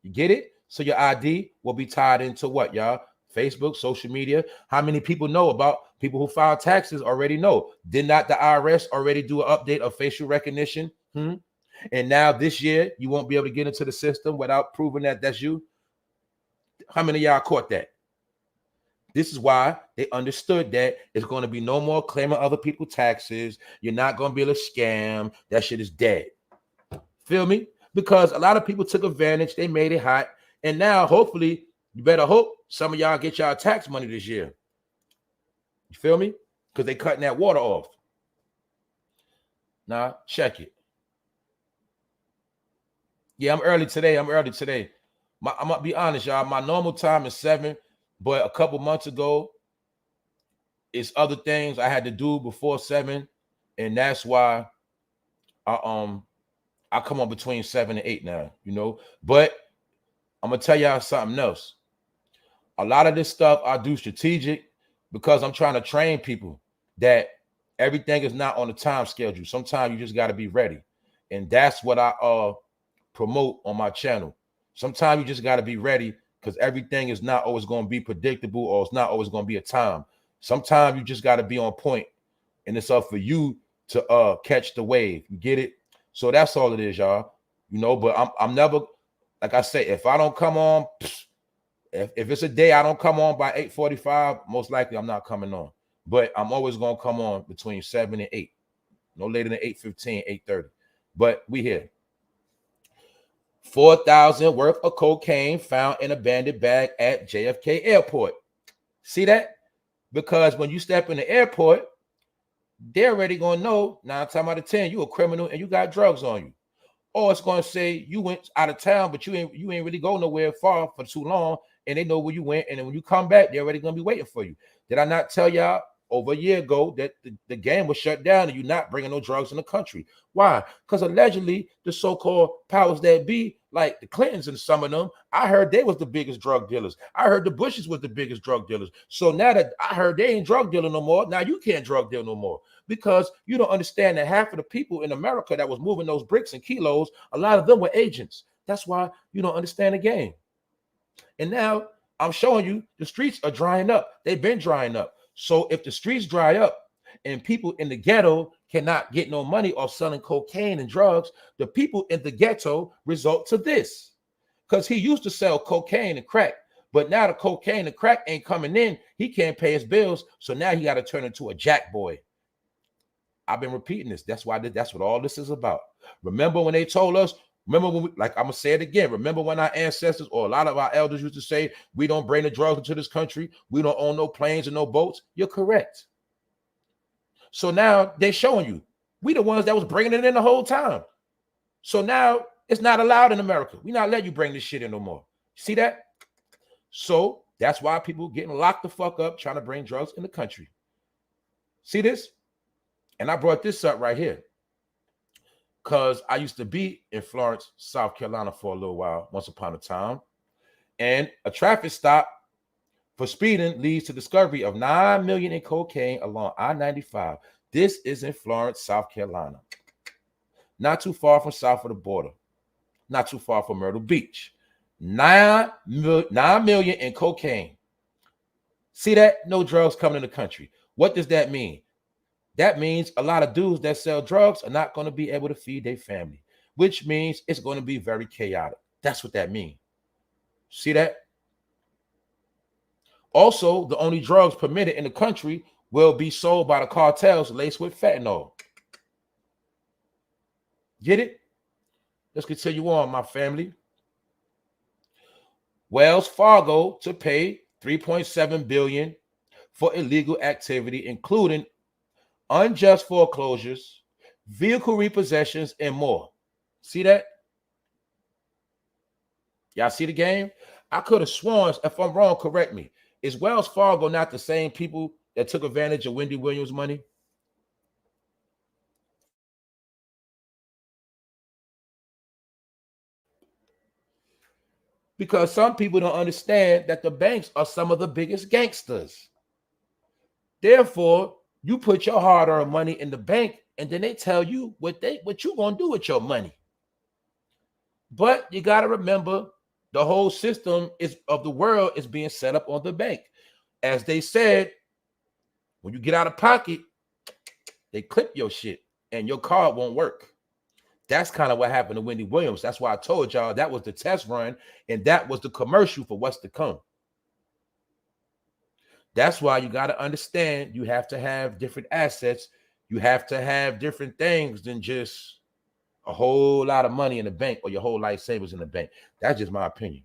You get it? So your ID will be tied into what, y'all? Facebook, social media. How many people know about people who file taxes already know? Did not the IRS already do an update of facial recognition? And now this year, you won't be able to get into the system without proving that that's you. How many of y'all caught that? This is why they understood that it's going to be no more claiming other people's taxes. You're not going to be able to scam. That shit is dead. Feel me? Because a lot of people took advantage. They made it hot. And now, hopefully, you better hope some of y'all get y'all tax money this year. You feel me? Because they cutting that water off. Nah, check it. Yeah, I'm early today. I'm gonna be honest, y'all. My normal time is 7, but a couple months ago, it's other things I had to do before 7, and that's why I come on between 7 and 8 now, you know. But I'm gonna tell y'all something else. A lot of this stuff I do strategic because I'm trying to train people that everything is not on the time schedule. Sometimes you just got to be ready, and that's what I promote on my channel. Sometimes you just got to be ready because everything is not always going to be predictable, or it's not always going to be a time. Sometimes you just got to be on point, and it's up for you to catch the wave. You get it? So that's all it is, y'all. You know, but I'm never, like I say, if I don't come on, if it's a day I don't come on by 8:45, most likely I'm not coming on. But I'm always gonna come on between 7 and 8, no later than 8:15, 8:30. But we here. 4,000 worth of cocaine found in a abandoned bag at JFK Airport. See that? Because when you step in the airport, they're already gonna know 9 times out of 10 you a criminal and you got drugs on you. Or it's gonna say you went out of town, but you ain't really go nowhere far for too long, and they know where you went. And then when you come back, they're already gonna be waiting for you. Did I not tell y'all over a year ago that the game was shut down and you're not bringing no drugs in the country? Why? Because allegedly the so-called powers that be, like the Clintons and some of them, I heard they was the biggest drug dealers. I heard the Bushes was the biggest drug dealers. So now that I heard they ain't drug dealing no more, now you can't drug deal no more, because you don't understand that half of the people in America that was moving those bricks and kilos, a lot of them were agents. That's why you don't understand the game. And now I'm showing you the streets are drying up. They've been drying up. So if the streets dry up and people in the ghetto cannot get no money off selling cocaine and drugs, the people in the ghetto result to this. Because he used to sell cocaine and crack, but now the cocaine and crack ain't coming in. He can't pay his bills. So now he got to turn into a jack boy. I've been repeating this. That's why that's what all this is about. Remember when they told us, remember when like I'm gonna say it again. Remember when our ancestors or a lot of our elders used to say, we don't bring the drugs into this country, we don't own no planes and no boats? You're correct. So now they're showing you we the ones that was bringing it in the whole time. So now it's not allowed in America. We not letting you bring this shit in no more. See that? So that's why people getting locked the fuck up trying to bring drugs in the country. See this? And I brought this up right here because I used to be in Florence, South Carolina for a little while, once upon a time. And a traffic stop for speeding leads to discovery of 9 million in cocaine along I-95. This is in Florence, South Carolina. Not too far from south of the border. Not too far from Myrtle Beach. 9 million in cocaine. See that? No drugs coming in the country. What does that mean? That means a lot of dudes that sell drugs are not going to be able to feed their family, which means it's going to be very chaotic. That's what that means. See that? Also, the only drugs permitted in the country will be sold by the cartels laced with fentanyl. Get it? Let's continue on, my family. Wells Fargo to pay $3.7 billion for illegal activity, including unjust foreclosures, vehicle repossessions, and more. See that? Y'all see the game? I could have sworn, if I'm wrong, correct me. Is Wells Fargo not the same people that took advantage of Wendy Williams' money? Because some people don't understand that the banks are some of the biggest gangsters. Therefore, you put your hard-earned money in the bank, and then they tell you what you gonna do with your money. But you got to remember, the whole system of the world is being set up on the bank. As they said, when you get out of pocket, they clip your shit and your card won't work. That's kind of what happened to Wendy Williams. That's why I told y'all that was the test run, and that was the commercial for what's to come. That's why you got to understand you have to have different assets. You have to have different things than just a whole lot of money in the bank or your whole life savings in the bank. That's just my opinion.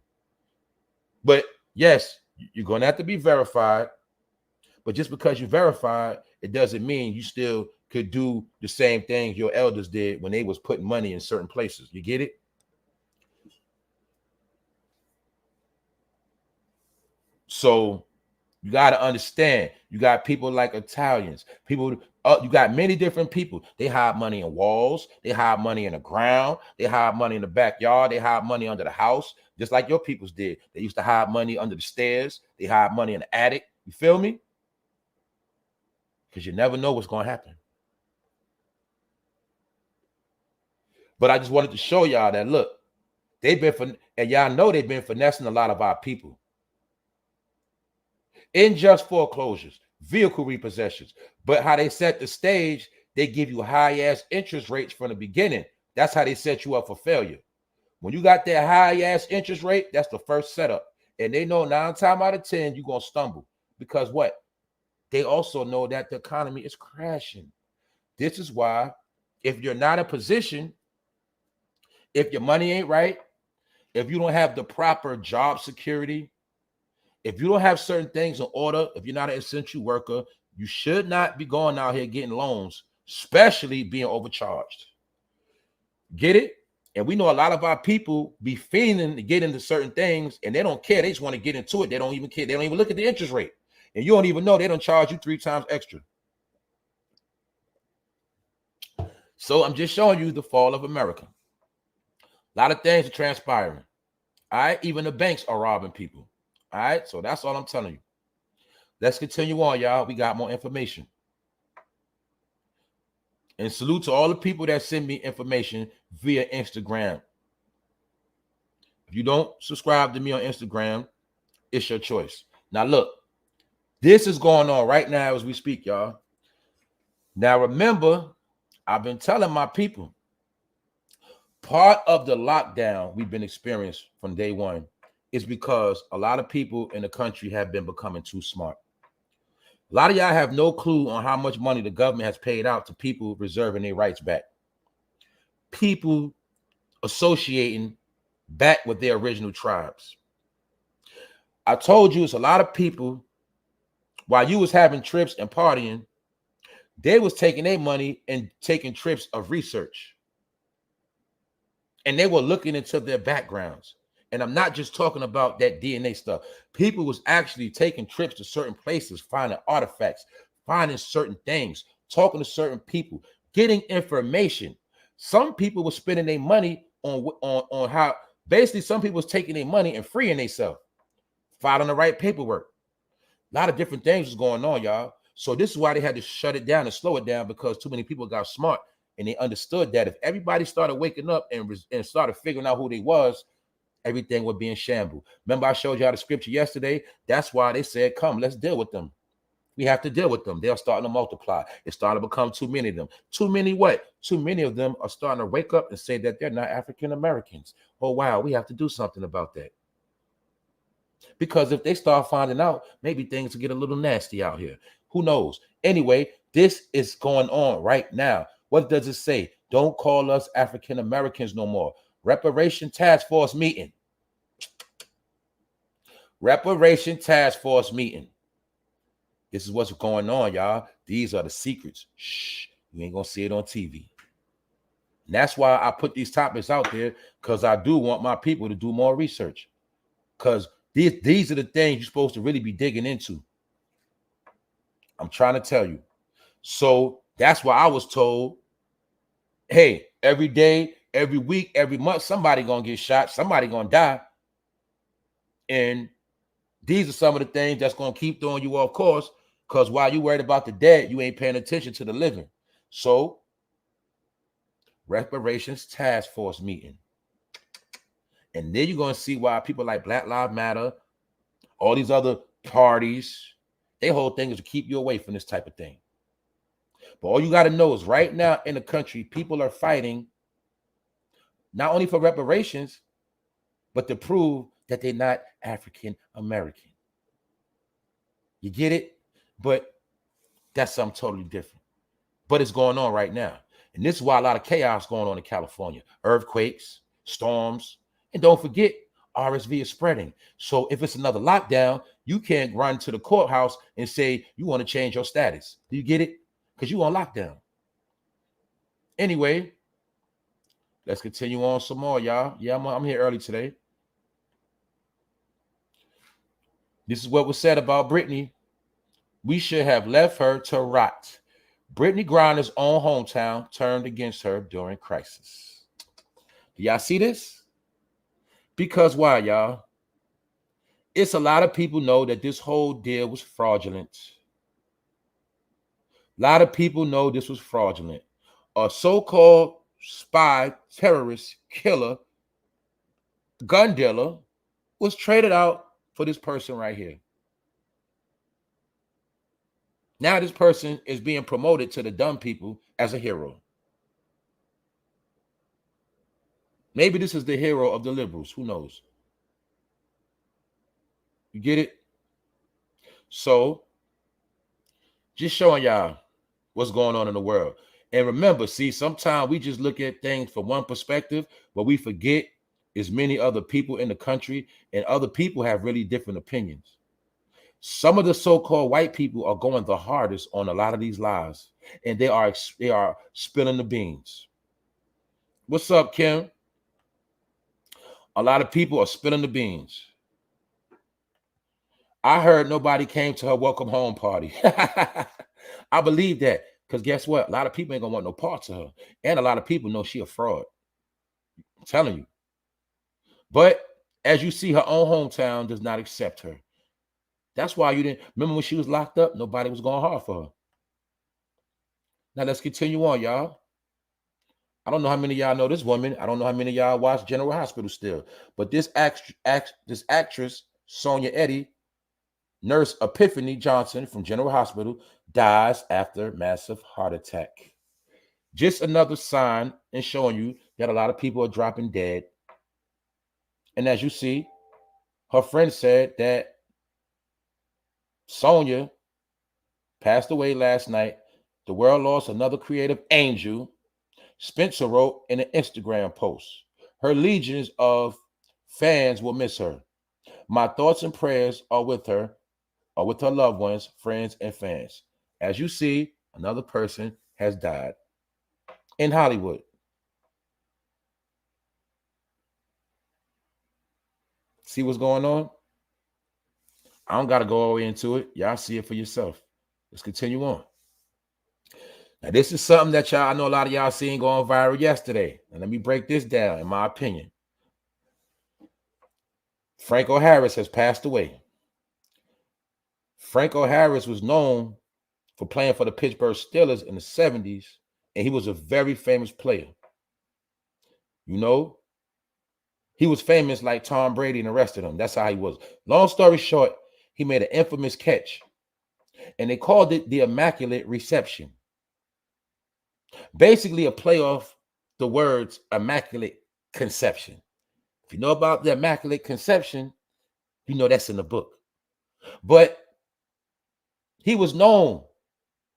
But yes, you're going to have to be verified. But just because you're verified, it doesn't mean you still could do the same thing your elders did when they was putting money in certain places. You get it? So you got to understand, you got people like Italians, people, you got many different people. They hide money in walls, they hide money in the ground, they hide money in the backyard, they hide money under the house, just like your peoples did. They used to hide money under the stairs, they hide money in the attic. You feel me? Because you never know what's going to happen. But I just wanted to show y'all that, look, they've been, and y'all know they've been finessing a lot of our people. Unjust foreclosures, vehicle repossessions. But how they set the stage, they give you high-ass interest rates from the beginning. That's how they set you up for failure. When you got that high-ass interest rate, that's the first setup. And they know 9 times out of 10, you're going to stumble. Because what? They also know that the economy is crashing. This is why, if you're not in position, if your money ain't right, if you don't have the proper job security, if you don't have certain things in order, if you're not an essential worker, you should not be going out here getting loans, especially being overcharged. Get it? And we know a lot of our people be fiending to get into certain things, and they don't care. They just want to get into it. They don't even care. They don't even look at the interest rate. And you don't even know they don't charge you 3 times extra. So I'm just showing you the fall of America. A lot of things are transpiring. All right? Even the banks are robbing people. All right, so that's all I'm telling you. Let's continue on, y'all. We got more information. And salute to all the people that send me information via Instagram. If you don't subscribe to me on Instagram, it's your choice. Now, look, this is going on right now as we speak, y'all. Now, remember, I've been telling my people, part of the lockdown we've been experiencing from day one is because a lot of people in the country have been becoming too smart. A lot of y'all have no clue on how much money the government has paid out to people reserving their rights back. People associating back with their original tribes. I told you it's a lot of people, while you was having trips and partying, they was taking their money and taking trips of research. And they were looking into their backgrounds. And I'm not just talking about that DNA stuff. People was actually taking trips to certain places, finding artifacts, finding certain things, talking to certain people, getting information. Some people were spending their money on how, basically some people was taking their money and freeing themselves, filing the right paperwork. A lot of different things was going on, y'all. So this is why they had to shut it down and slow it down, because too many people got smart and they understood that if everybody started waking up and started figuring out who they was, everything would be in shambles. Remember, I showed y'all the scripture yesterday. That's why they said, come, let's deal with them. We have to deal with them. They're starting to multiply. It's starting to become too many of them. Too many what? Too many of them are starting to wake up and say that they're not African Americans. Oh, wow, we have to do something about that. Because if they start finding out, maybe things will get a little nasty out here. Who knows? Anyway, this is going on right now. What does it say? Don't call us African Americans no more. Reparation Task Force meeting. Reparation Task Force meeting. This is what's going on, y'all. These are the secrets. Shh, you ain't gonna see it on TV. And that's why I put these topics out there, because I do want my people to do more research. Because these are the things you're supposed to really be digging into. I'm trying to tell you. So that's why I was told, hey, every day, every week, every month, somebody gonna get shot, somebody gonna die. And these are some of the things that's gonna keep throwing you off course, because while you worried about the dead, you ain't paying attention to the living. So, Reparations Task Force meeting. And then you're gonna see why people like Black Lives Matter, all these other parties, their whole thing is to keep you away from this type of thing. But all you got to know is right now in the country, people are fighting not only for reparations, but to prove that they're not African American. You get it? But that's something totally different. But it's going on right now. And this is why a lot of chaos going on in California. Earthquakes, storms, and don't forget, RSV is spreading. So if it's another lockdown, you can't run to the courthouse and say you want to change your status. Do you get it? Because you on lockdown. Anyway, let's continue on some more, y'all. Yeah, I'm here early today. This is what was said about Brittney. We should have left her to rot. Brittney Griner's own hometown turned against her during crisis. Do y'all see this? Because why, y'all? It's a lot of people know that this whole deal was fraudulent. A lot of people know this was fraudulent. A so-called spy, terrorist, killer, gun dealer was traded out for this person right here. Now this person is being promoted to the dumb people as a hero. Maybe this is the hero of the liberals. Who knows? You get it? So, just showing y'all what's going on in the world. And remember, see, sometimes we just look at things from one perspective, but we forget there's many other people in the country, and other people have really different opinions. Some of the so-called white people are going the hardest on a lot of these lies, and they are spilling the beans. What's up, Kim? A lot of people are spilling the beans. I heard nobody came to her welcome home party. I believe that, because guess what? A lot of people ain't gonna want no parts of her, and a lot of people know she a fraud. I'm telling you. But as you see, her own hometown does not accept her. That's why you didn't remember when she was locked up. Nobody was going hard for her. Now let's continue on, y'all. I don't know how many of y'all know this woman. I don't know how many of y'all watch General Hospital still. But this actress, Sonia Eddy, Nurse Epiphany Johnson from General Hospital, dies after massive heart attack. Just another sign in showing you that a lot of people are dropping dead. And as you see, her friend said that Sonia passed away last night. The world lost another creative angel. Spencer wrote in an Instagram post, her legions of fans will miss her. My thoughts and prayers are with her loved ones, friends, and fans. As you see, another person has died in Hollywood. See what's going on? I don't got to go all the way into it. Y'all see it for yourself. Let's continue on. Now, this is something that I know a lot of y'all seen going viral yesterday. And let me break this down, in my opinion. Franco Harris has passed away. Franco Harris was known for playing for the Pittsburgh Steelers in the 70s, and he was a very famous player. You know, he was famous like Tom Brady and the rest of them. That's how he was. Long story short, he made an infamous catch, and they called it the Immaculate Reception. Basically, a play off the words Immaculate Conception. If you know about the Immaculate Conception, you know that's in the book. But he was known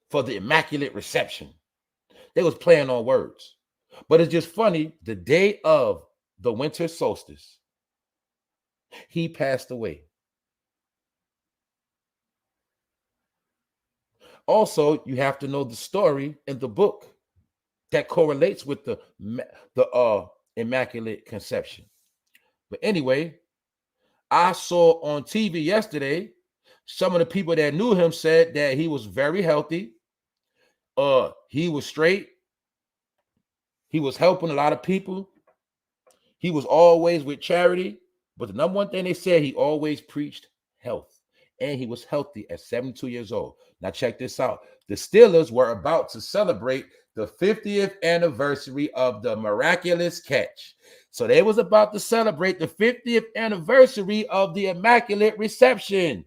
for the Immaculate Reception. They was playing on words. But it's just funny, the day of the winter solstice, he passed away. Also, you have to know the story in the book that correlates with the Immaculate Conception. But anyway, I saw on TV yesterday, some of the people that knew him said that he was very healthy. He was straight. He was helping a lot of people. He was always with charity. But the number one thing they said, he always preached health. And he was healthy at 72 years old. Now check this out. The Steelers were about to celebrate the 50th anniversary of the miraculous catch. So they was about to celebrate the 50th anniversary of the Immaculate Reception.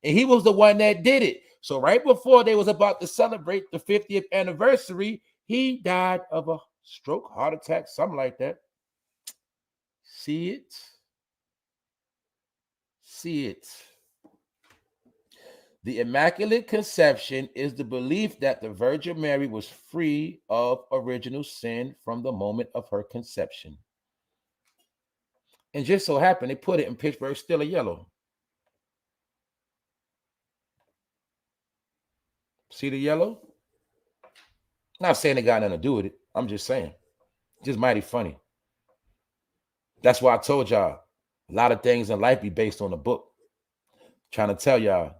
And he was the one that did it. So right before they was about to celebrate the 50th anniversary, he died of a stroke, heart attack, something like that. See it? See it. The Immaculate Conception is the belief that the Virgin Mary was free of original sin from the moment of her conception. And just so happened, they put it in Pittsburgh Steelers yellow. See the yellow? Not saying it got nothing to do with it. I'm just saying. Just mighty funny. That's why I told y'all a lot of things in life be based on a book. Trying to tell y'all.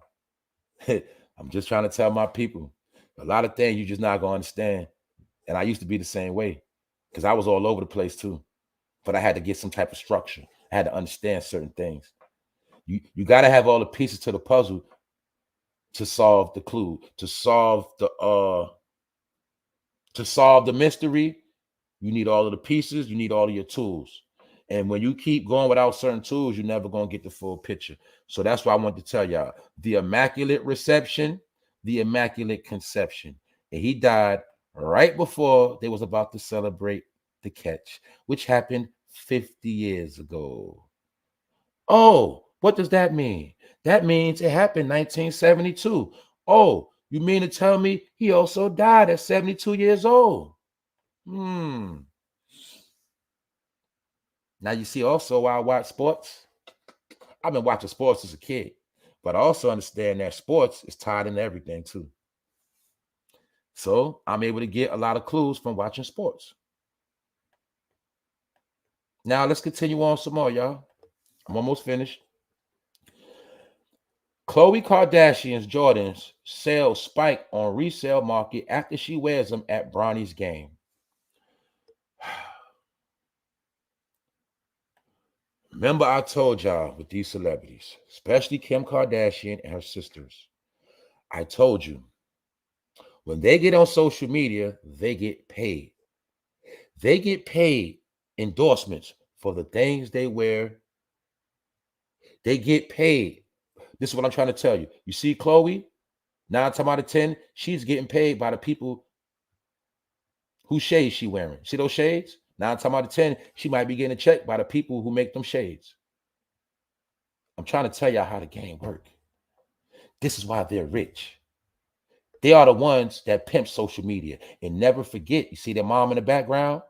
I'm just trying to tell my people. A lot of things you just not gonna understand. And I used to be the same way because I was all over the place too. But I had to get some type of structure. I had to understand certain things. You got to have all the pieces to the puzzle to solve the clue, to solve the mystery. You need all of the pieces, you need all of your tools. And when you keep going without certain tools, you're never going to get the full picture. So that's why I want to tell y'all the Immaculate Reception, the Immaculate Conception. And he died right before they was about to celebrate the catch, which happened 50 years ago. Oh, what does that mean? That means it happened 1972. Oh, you mean to tell me he also died at 72 years old? Now you see also why I watch sports. I've been watching sports as a kid, but I also understand that sports is tied into everything too. So I'm able to get a lot of clues from watching sports. Now let's continue on some more, y'all. I'm almost finished. Khloe Kardashian's Jordans sales spike on resale market after she wears them at Bronny's game. Remember, I told y'all with these celebrities, especially Kim Kardashian and her sisters, I told you, when they get on social media, they get paid. They get paid endorsements for the things they wear. They get paid. This is what I'm trying to tell you. You see Khloe, 9 times out of 10, she's getting paid by the people whose shades she wearing. See those shades? 9 times out of 10, she might be getting a check by the people who make them shades. I'm trying to tell y'all how the game works. This is why they're rich. They are the ones that pimp social media. And never forget, you see their mom in the background?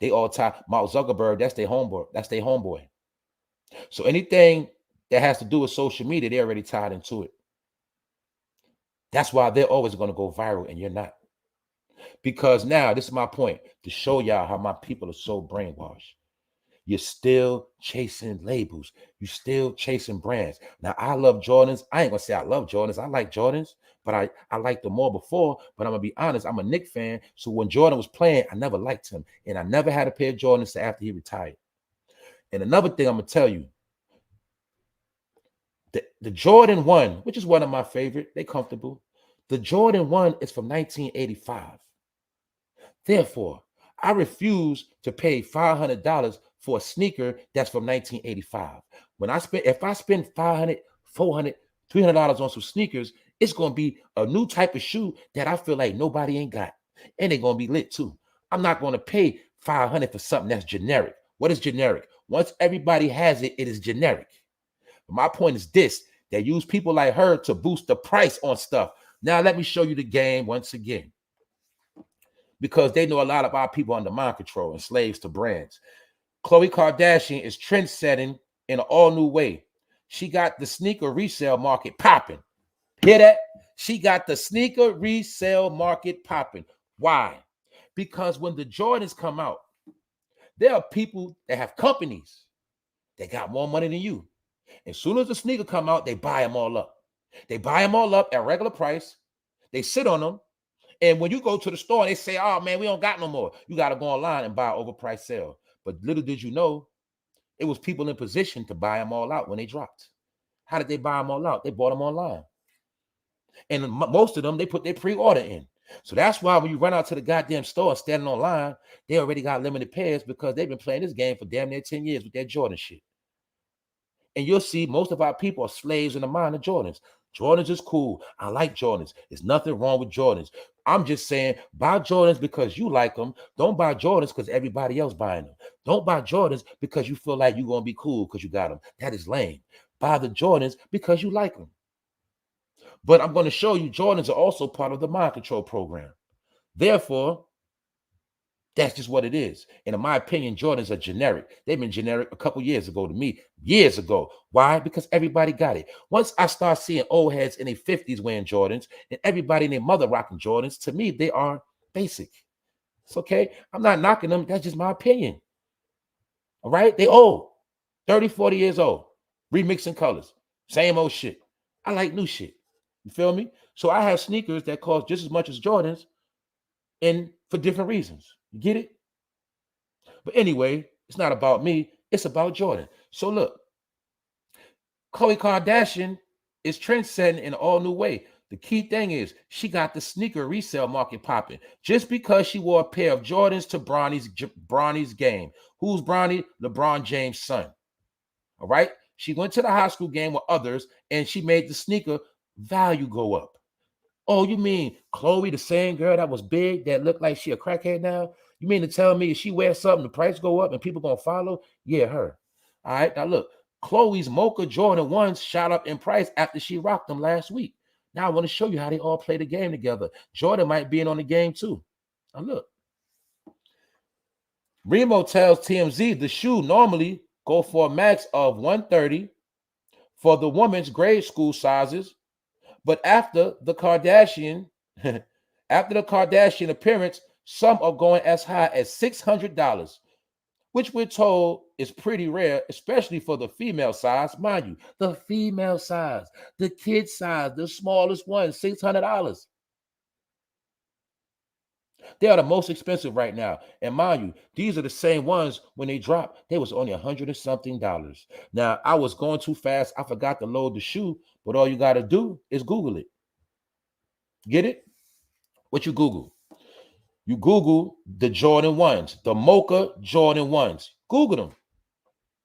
They all tie. Mark Zuckerberg, that's their homeboy. That's their homeboy. So anything that has to do with social media, they're already tied into it. That's why they're always going to go viral and you're not. Because now, this is my point, to show y'all how my people are so brainwashed. You're still chasing labels. You're still chasing brands. Now, I love Jordans. I ain't going to say I love Jordans. I like Jordans, but I liked them more before. But I'm going to be honest, I'm a Knicks fan. So when Jordan was playing, I never liked him. And I never had a pair of Jordans after he retired. And another thing I'm going to tell you, the Jordan 1, which is one of my favorite, they're comfortable. The Jordan 1 is from 1985. Therefore, I refuse to pay $500 for a sneaker that's from 1985. If I spend $500, $400, $300 on some sneakers, it's going to be a new type of shoe that I feel like nobody ain't got. And they're going to be lit too. I'm not going to pay $500 for something that's generic. What is generic? Once everybody has it, it is generic. But my point is this: they use people like her to boost the price on stuff. Now let me show you the game once again. Because they know a lot of our people under mind control and slaves to brands. Khloe Kardashian is trend setting in an all new way. She got the sneaker resale market popping. Hear that? She got the sneaker resale market popping. Why? Because when the Jordans come out, there are people that have companies that got more money than you. As soon as the sneaker come out, they buy them all up. They buy them all up at regular price. They sit on them. And when you go to the store, they say, oh, man, we don't got no more. You got to go online and buy an overpriced sale. But little did you know, it was people in position to buy them all out when they dropped. How did they buy them all out? They bought them online. And most of them, they put their pre-order in. So that's why when you run out to the goddamn store standing online, they already got limited pairs because they've been playing this game for damn near 10 years with that Jordan shit. And you'll see most of our people are slaves in the mind of Jordans. Jordans is cool. I like Jordans. There's nothing wrong with Jordans. I'm just saying, buy Jordans because you like them. Don't buy Jordans because everybody else buying them. Don't buy Jordans because you feel like you're going to be cool because you got them. That is lame. Buy the Jordans because you like them. But I'm going to show you Jordans are also part of the mind control program. Therefore, that's just what it is. And in my opinion, Jordans are generic. They've been generic a couple years ago to me. Years ago. Why? Because everybody got it. Once I start seeing old heads in their 50s wearing Jordans and everybody and their mother rocking Jordans, to me, they are basic. It's okay. I'm not knocking them. That's just my opinion. All right? They old. 30, 40 years old. Remixing colors. Same old shit. I like new shit. You feel me? So I have sneakers that cost just as much as Jordans and for different reasons. You get it? But anyway, it's not about me. It's about Jordan. So look, Khloe Kardashian is trend setting in an all new way. The key thing is she got the sneaker resale market popping just because she wore a pair of Jordans to Bronny's game. Who's Bronny? LeBron James' son. All right. She went to the high school game with others and she made the sneaker value go up. Oh, you mean Khloe, the same girl that was big that looked like she a crackhead now? You mean to tell me if she wears something, the price go up and people gonna follow? Yeah, her. All right. Now look, Chloe's Mocha Jordan 1s shot up in price after she rocked them last week. Now I want to show you how they all play the game together. Jordan might be in on the game too. Now look. Remo tells TMZ the shoe normally go for a max of $130 for the women's grade school sizes, but after the Kardashian appearance, some are going as high as $600, which we're told is pretty rare, especially for the female size. Mind you, the female size, the kid size, the smallest one, $600. They are the most expensive right now. And mind you, these are the same ones when they dropped, they was only $100 and something. Now, I was going too fast. I forgot to load the shoe, but all you got to do is Google it. Get it? What you Google? You Google the Jordan 1s, the Mocha Jordan 1s. Google them.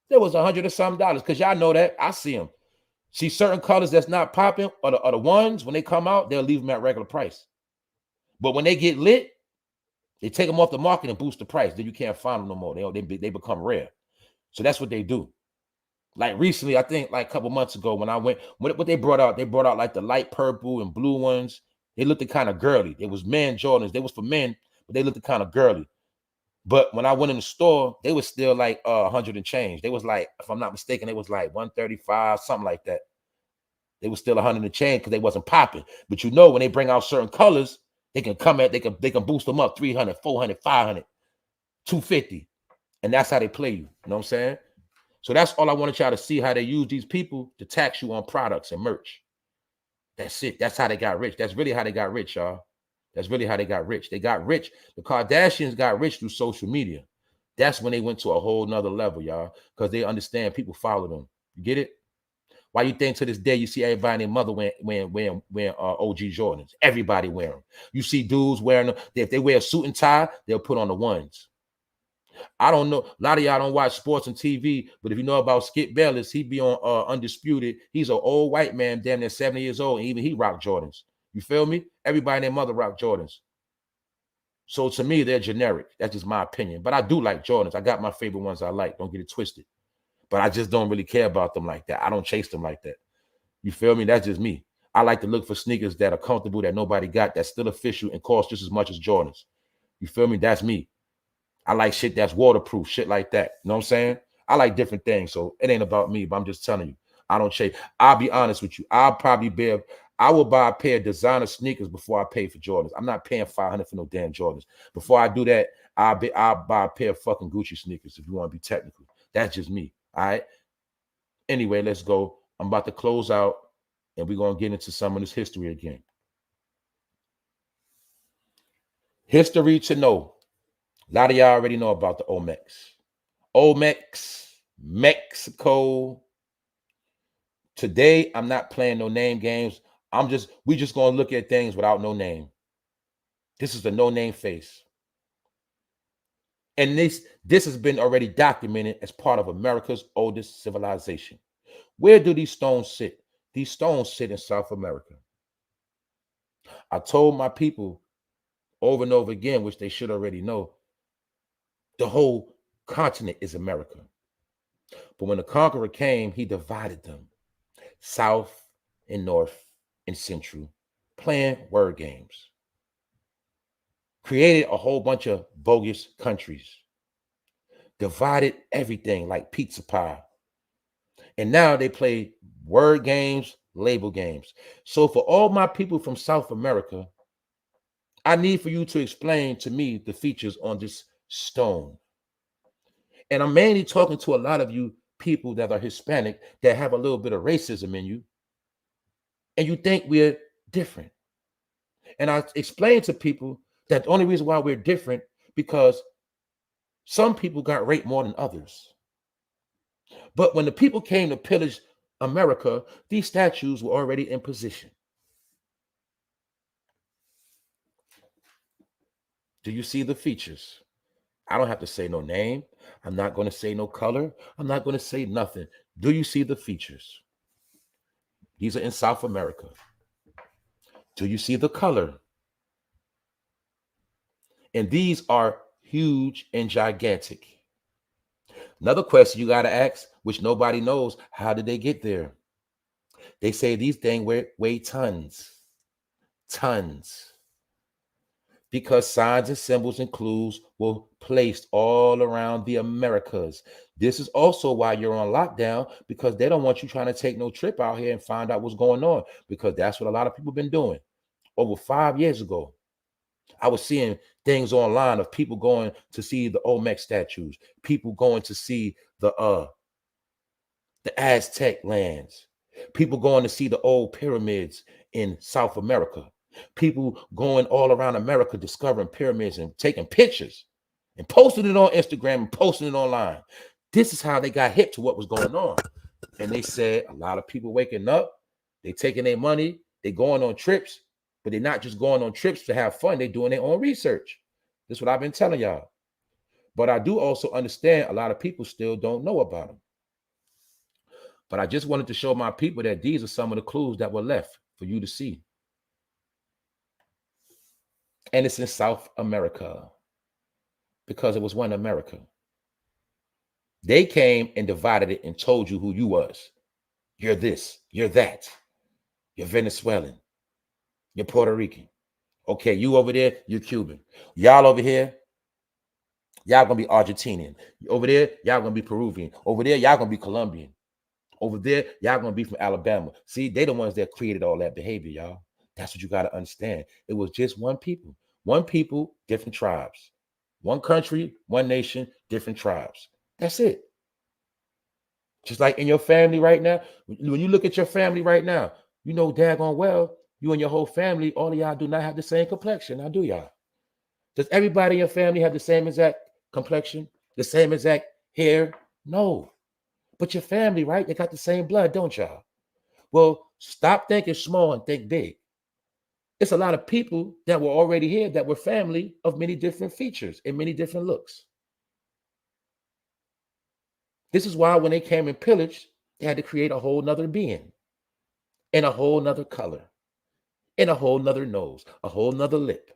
There was $100 or something because y'all know that. I see them. See certain colors that's not popping are the ones when they come out, they'll leave them at regular price. But when they get lit, they take them off the market and boost the price. Then you can't find them no more. They become rare. So that's what they do. Like recently, I think like a couple months ago when I went, what they brought out like the light purple and blue ones. They looked kind of girly. It was men Jordans. They was for men, but they looked kind of girly. But when I went in the store, they was still like 100 and change. They was like, if I'm not mistaken, they was like 135, something like that. They was still 100 and change because they wasn't popping. But you know, when they bring out certain colors, they can boost them up 300, 400, 500, 250. And that's how they play you. You know what I'm saying? So that's all I wanted y'all to see, how they use these people to tax you on products and merch. That's it. That's how they got rich. That's really how they got rich, y'all. That's really how they got rich. They got rich. The Kardashians got rich through social media. That's when they went to a whole nother level, y'all, because they understand people follow them. You get it? Why you think to this day you see everybody and their mother wearing OG Jordans? Everybody wearing them. You see dudes wearing them. If they wear a suit and tie, they'll put on the ones. I don't know. A lot of y'all don't watch sports and TV, but if you know about Skip Bayless, he be on Undisputed. He's an old white man, damn near 70 years old, and even he rocked Jordans. You feel me? Everybody and their mother rock Jordans. So to me, they're generic. That's just my opinion. But I do like Jordans. I got my favorite ones I like. Don't get it twisted. But I just don't really care about them like that. I don't chase them like that. You feel me? That's just me. I like to look for sneakers that are comfortable, that nobody got, that's still official and cost just as much as Jordans. You feel me? That's me. I like shit that's waterproof, shit like that. You know what I'm saying? I like different things. So it ain't about me, but I'm just telling you. I don't chase. I'll be honest with you. I will buy a pair of designer sneakers before I pay for Jordans. I'm not paying $500 for no damn Jordans. Before I do that, I'll buy a pair of fucking Gucci sneakers if you want to be technical. That's just me. All right. Anyway, let's go. I'm about to close out and we're going to get into some of this history again. History to know. A lot of y'all already know about the Olmecs. Olmecs, Mexico. Today, I'm not playing no name games. We just going to look at things without no name. This is the no name face. And this has been already documented as part of America's oldest civilization. Where do these stones sit? These stones sit in South America. I told my people over and over again, which they should already know, the whole continent is America. But when the conqueror came, he divided them, South and North and Central, playing word games. Created a whole bunch of bogus countries. Divided everything like pizza pie. And now they play word games, label games. So for all my people from South America, I need for you to explain to me the features on this stone. And I'm mainly talking to a lot of you people that are Hispanic that have a little bit of racism in you, and you think we're different. And I explain to people that the only reason why we're different because some people got raped more than others. But when the people came to pillage America, these statues were already in position. Do you see the features? I don't have to say no name. I'm not going to say no color. I'm not going to say nothing. Do you see the features? These are in South America. Do you see the color? And these are huge and gigantic. Another question you got to ask, which nobody knows, how did they get there? They say these things weigh tons. Tons. Because signs and symbols and clues were placed all around the Americas. This is also why you're on lockdown, because they don't want you trying to take no trip out here and find out what's going on, because that's what a lot of people have been doing. Over 5 years ago, I was seeing things online of people going to see the Olmec statues, people going to see the Aztec lands, people going to see the old pyramids in South America, people going all around America discovering pyramids and taking pictures and posting it on Instagram and posting it online. This is how they got hip to what was going on. And they said a lot of people waking up, they taking their money, they going on trips, but they're not just going on trips to have fun. They're doing their own research. This is what I've been telling y'all. But I do also understand a lot of people still don't know about them. But I just wanted to show my people that these are some of the clues that were left for you to see. And it's in South America because it was one America. They came and divided it and told you who you was. You're this, you're that. You're Venezuelan. You're Puerto Rican. Okay, you over there, you're Cuban. Y'all over here, y'all gonna be Argentinian. Over there, y'all gonna be Peruvian. Over there, y'all gonna be Colombian. Over there, y'all gonna be from Alabama. See, they the ones that created all that behavior, y'all. That's what you gotta understand. It was just one people. One people, different tribes. One country, one nation, different tribes. That's it. Just like in your family right now, when you look at your family right now, you know daggone well, you and your whole family, all of y'all do not have the same complexion. Now, do y'all? Does everybody in your family have the same exact complexion? The same exact hair? No. But your family, right? They got the same blood, don't y'all? Well, stop thinking small and think big. It's a lot of people that were already here that were family of many different features and many different looks. This is why when they came and pillaged, they had to create a whole nother being and a whole nother color and a whole nother nose, a whole nother lip.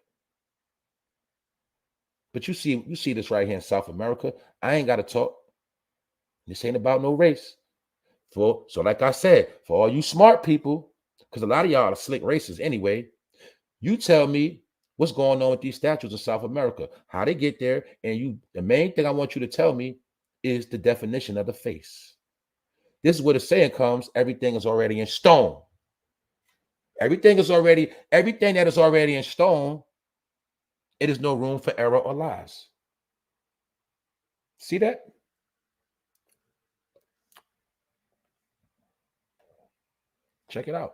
But you see this right here in South America. I ain't got to talk. This ain't about no race. So like I said, for all you smart people, because a lot of y'all are slick racists anyway, you tell me what's going on with these statues in South America, how they get there, and the main thing I want you to tell me is the definition of the face. This is where the saying comes, everything is already in stone. Everything that is already in stone, it is no room for error or lies. See that? Check it out.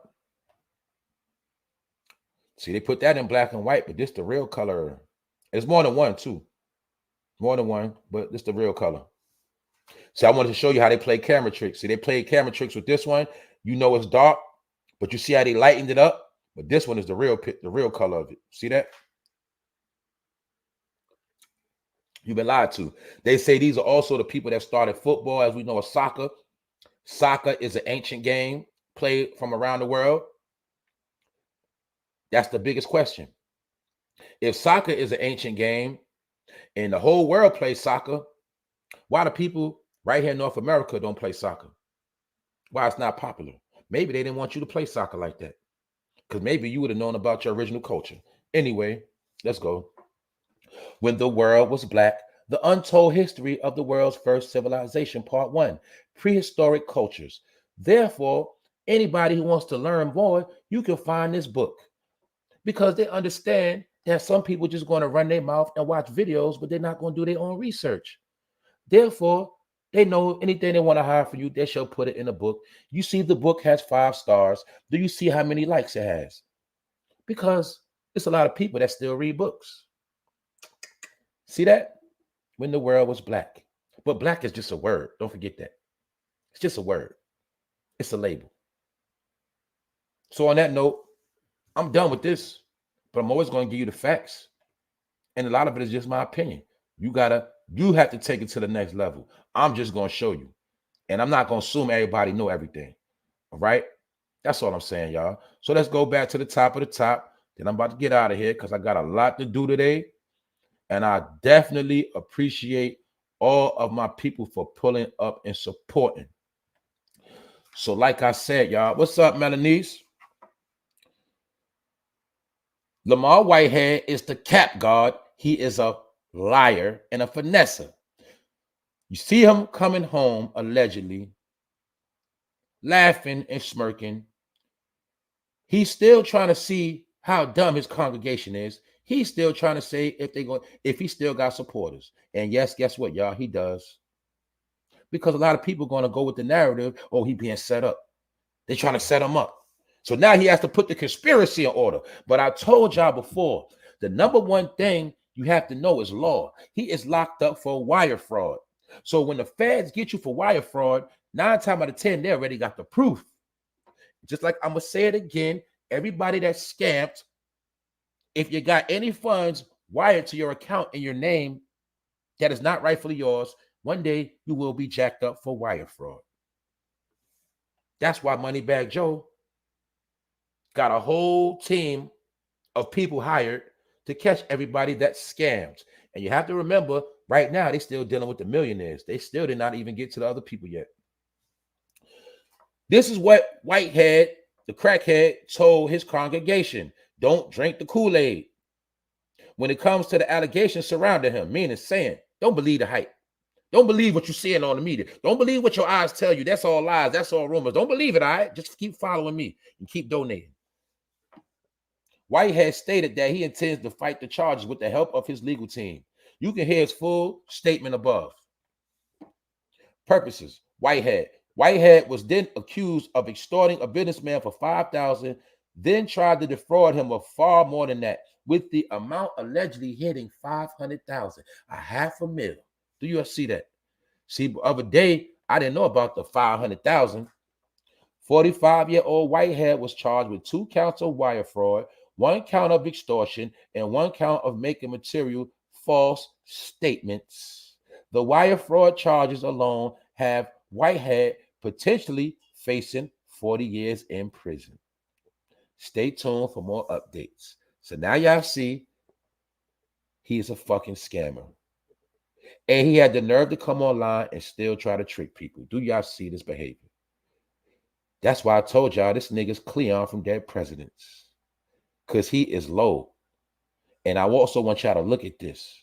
See, they put that in black and white, but this the real color. It's more than one, too. More than one, but this the real color. See, I wanted to show you how they play camera tricks. See, they played camera tricks with this one. You know it's dark, but you see how they lightened it up? But this one is the real color of it. See that? You've been lied to. They say these are also the people that started football, as we know, as soccer. Soccer is an ancient game played from around the world. That's the biggest question. If soccer is an ancient game and the whole world plays soccer, why the people right here in North America don't play soccer? Why it's not popular? Maybe they didn't want you to play soccer like that, because maybe you would have known about your original culture. Anyway, let's go. When the world was black, the untold history of the world's first civilization, part 1, prehistoric cultures. Therefore, anybody who wants to learn more, you can find this book, because they understand There's some people just going to run their mouth and watch videos, but they're not going to do their own research. Therefore, they know anything they want to hire for you, they shall put it in a book. You see the book has 5 stars. Do you see how many likes it has? Because it's a lot of people that still read books. See that? When the world was black. But black is just a word. Don't forget that. It's just a word. It's a label. So on that note, I'm done with this, but I'm always going to give you the facts. And a lot of it is just my opinion. You have to take it to the next level. I'm just going to show you. And I'm not going to assume everybody know everything. All right? That's all I'm saying, y'all. So let's go back to the top of the top. Then I'm about to get out of here because I got a lot to do today. And I definitely appreciate all of my people for pulling up and supporting. So like I said, y'all, what's up, Melanice? Lamar Whitehead is the cap guard. He is a liar and a finesser. You see him coming home, allegedly, laughing and smirking. He's still trying to see how dumb his congregation is. He's still trying to say if he still got supporters. And yes, guess what, y'all? He does. Because a lot of people are going to go with the narrative, oh, he being set up. They're trying to set him up. So now he has to put the conspiracy in order. But I told y'all before, the number one thing you have to know is law. He is locked up for wire fraud. So when the feds get you for wire fraud, 9 times out of 10, they already got the proof. Just like I'm going to say it again, everybody that's scammed, if you got any funds wired to your account in your name that is not rightfully yours, one day you will be jacked up for wire fraud. That's why Moneybag Joe got a whole team of people hired to catch everybody that's scammed. And you have to remember, right now, they're still dealing with the millionaires. They still did not even get to the other people yet. This is what Whitehead, the crackhead, told his congregation. Don't drink the Kool-Aid. When it comes to the allegations surrounding him, meaning saying, don't believe the hype. Don't believe what you're seeing on the media. Don't believe what your eyes tell you. That's all lies. That's all rumors. Don't believe it, all right? Just keep following me and keep donating. Whitehead stated that he intends to fight the charges with the help of his legal team. You can hear his full statement above. Purposes. Whitehead was then accused of extorting a businessman for $5,000, then tried to defraud him of far more than that, with the amount allegedly hitting $500,000, $500,000. Do you see that? See, the other day, I didn't know about the $500,000. 45-year-old Whitehead was charged with 2 counts of wire fraud, 1 count of extortion, and 1 count of making material false statements. The wire fraud charges alone have Whitehead potentially facing 40 years in prison. Stay tuned for more updates. So now y'all see he's a fucking scammer. And he had the nerve to come online and still try to trick people. Do y'all see this behavior? That's why I told y'all this nigga's Cleon from Dead Presidents. Because he is low. And I also want y'all to look at this.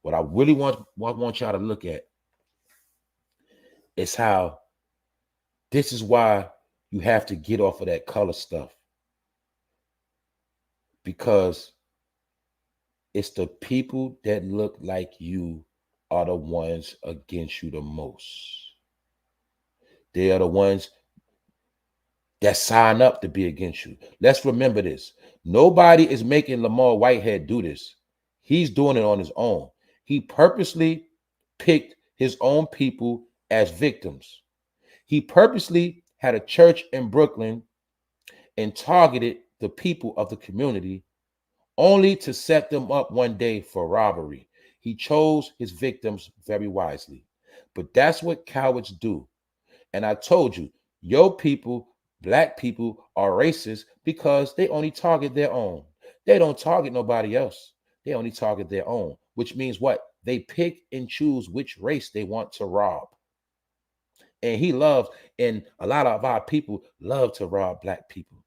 What I really want y'all to look at is how this is why you have to get off of that color stuff. Because it's the people that look like you are the ones against you the most. They are the ones that sign up to be against you. Let's remember this. Nobody is making Lamar Whitehead do this. He's doing it on his own. He purposely picked his own people as victims. He purposely had a church in Brooklyn and targeted the people of the community only to set them up one day for robbery. He chose his victims very wisely. But that's what cowards do. And I told you, your people, black people, are racist because they only target their own. They don't target nobody else. They only target their own, which means what? They pick and choose which race they want to rob. And he loves, and a lot of our people love to rob black people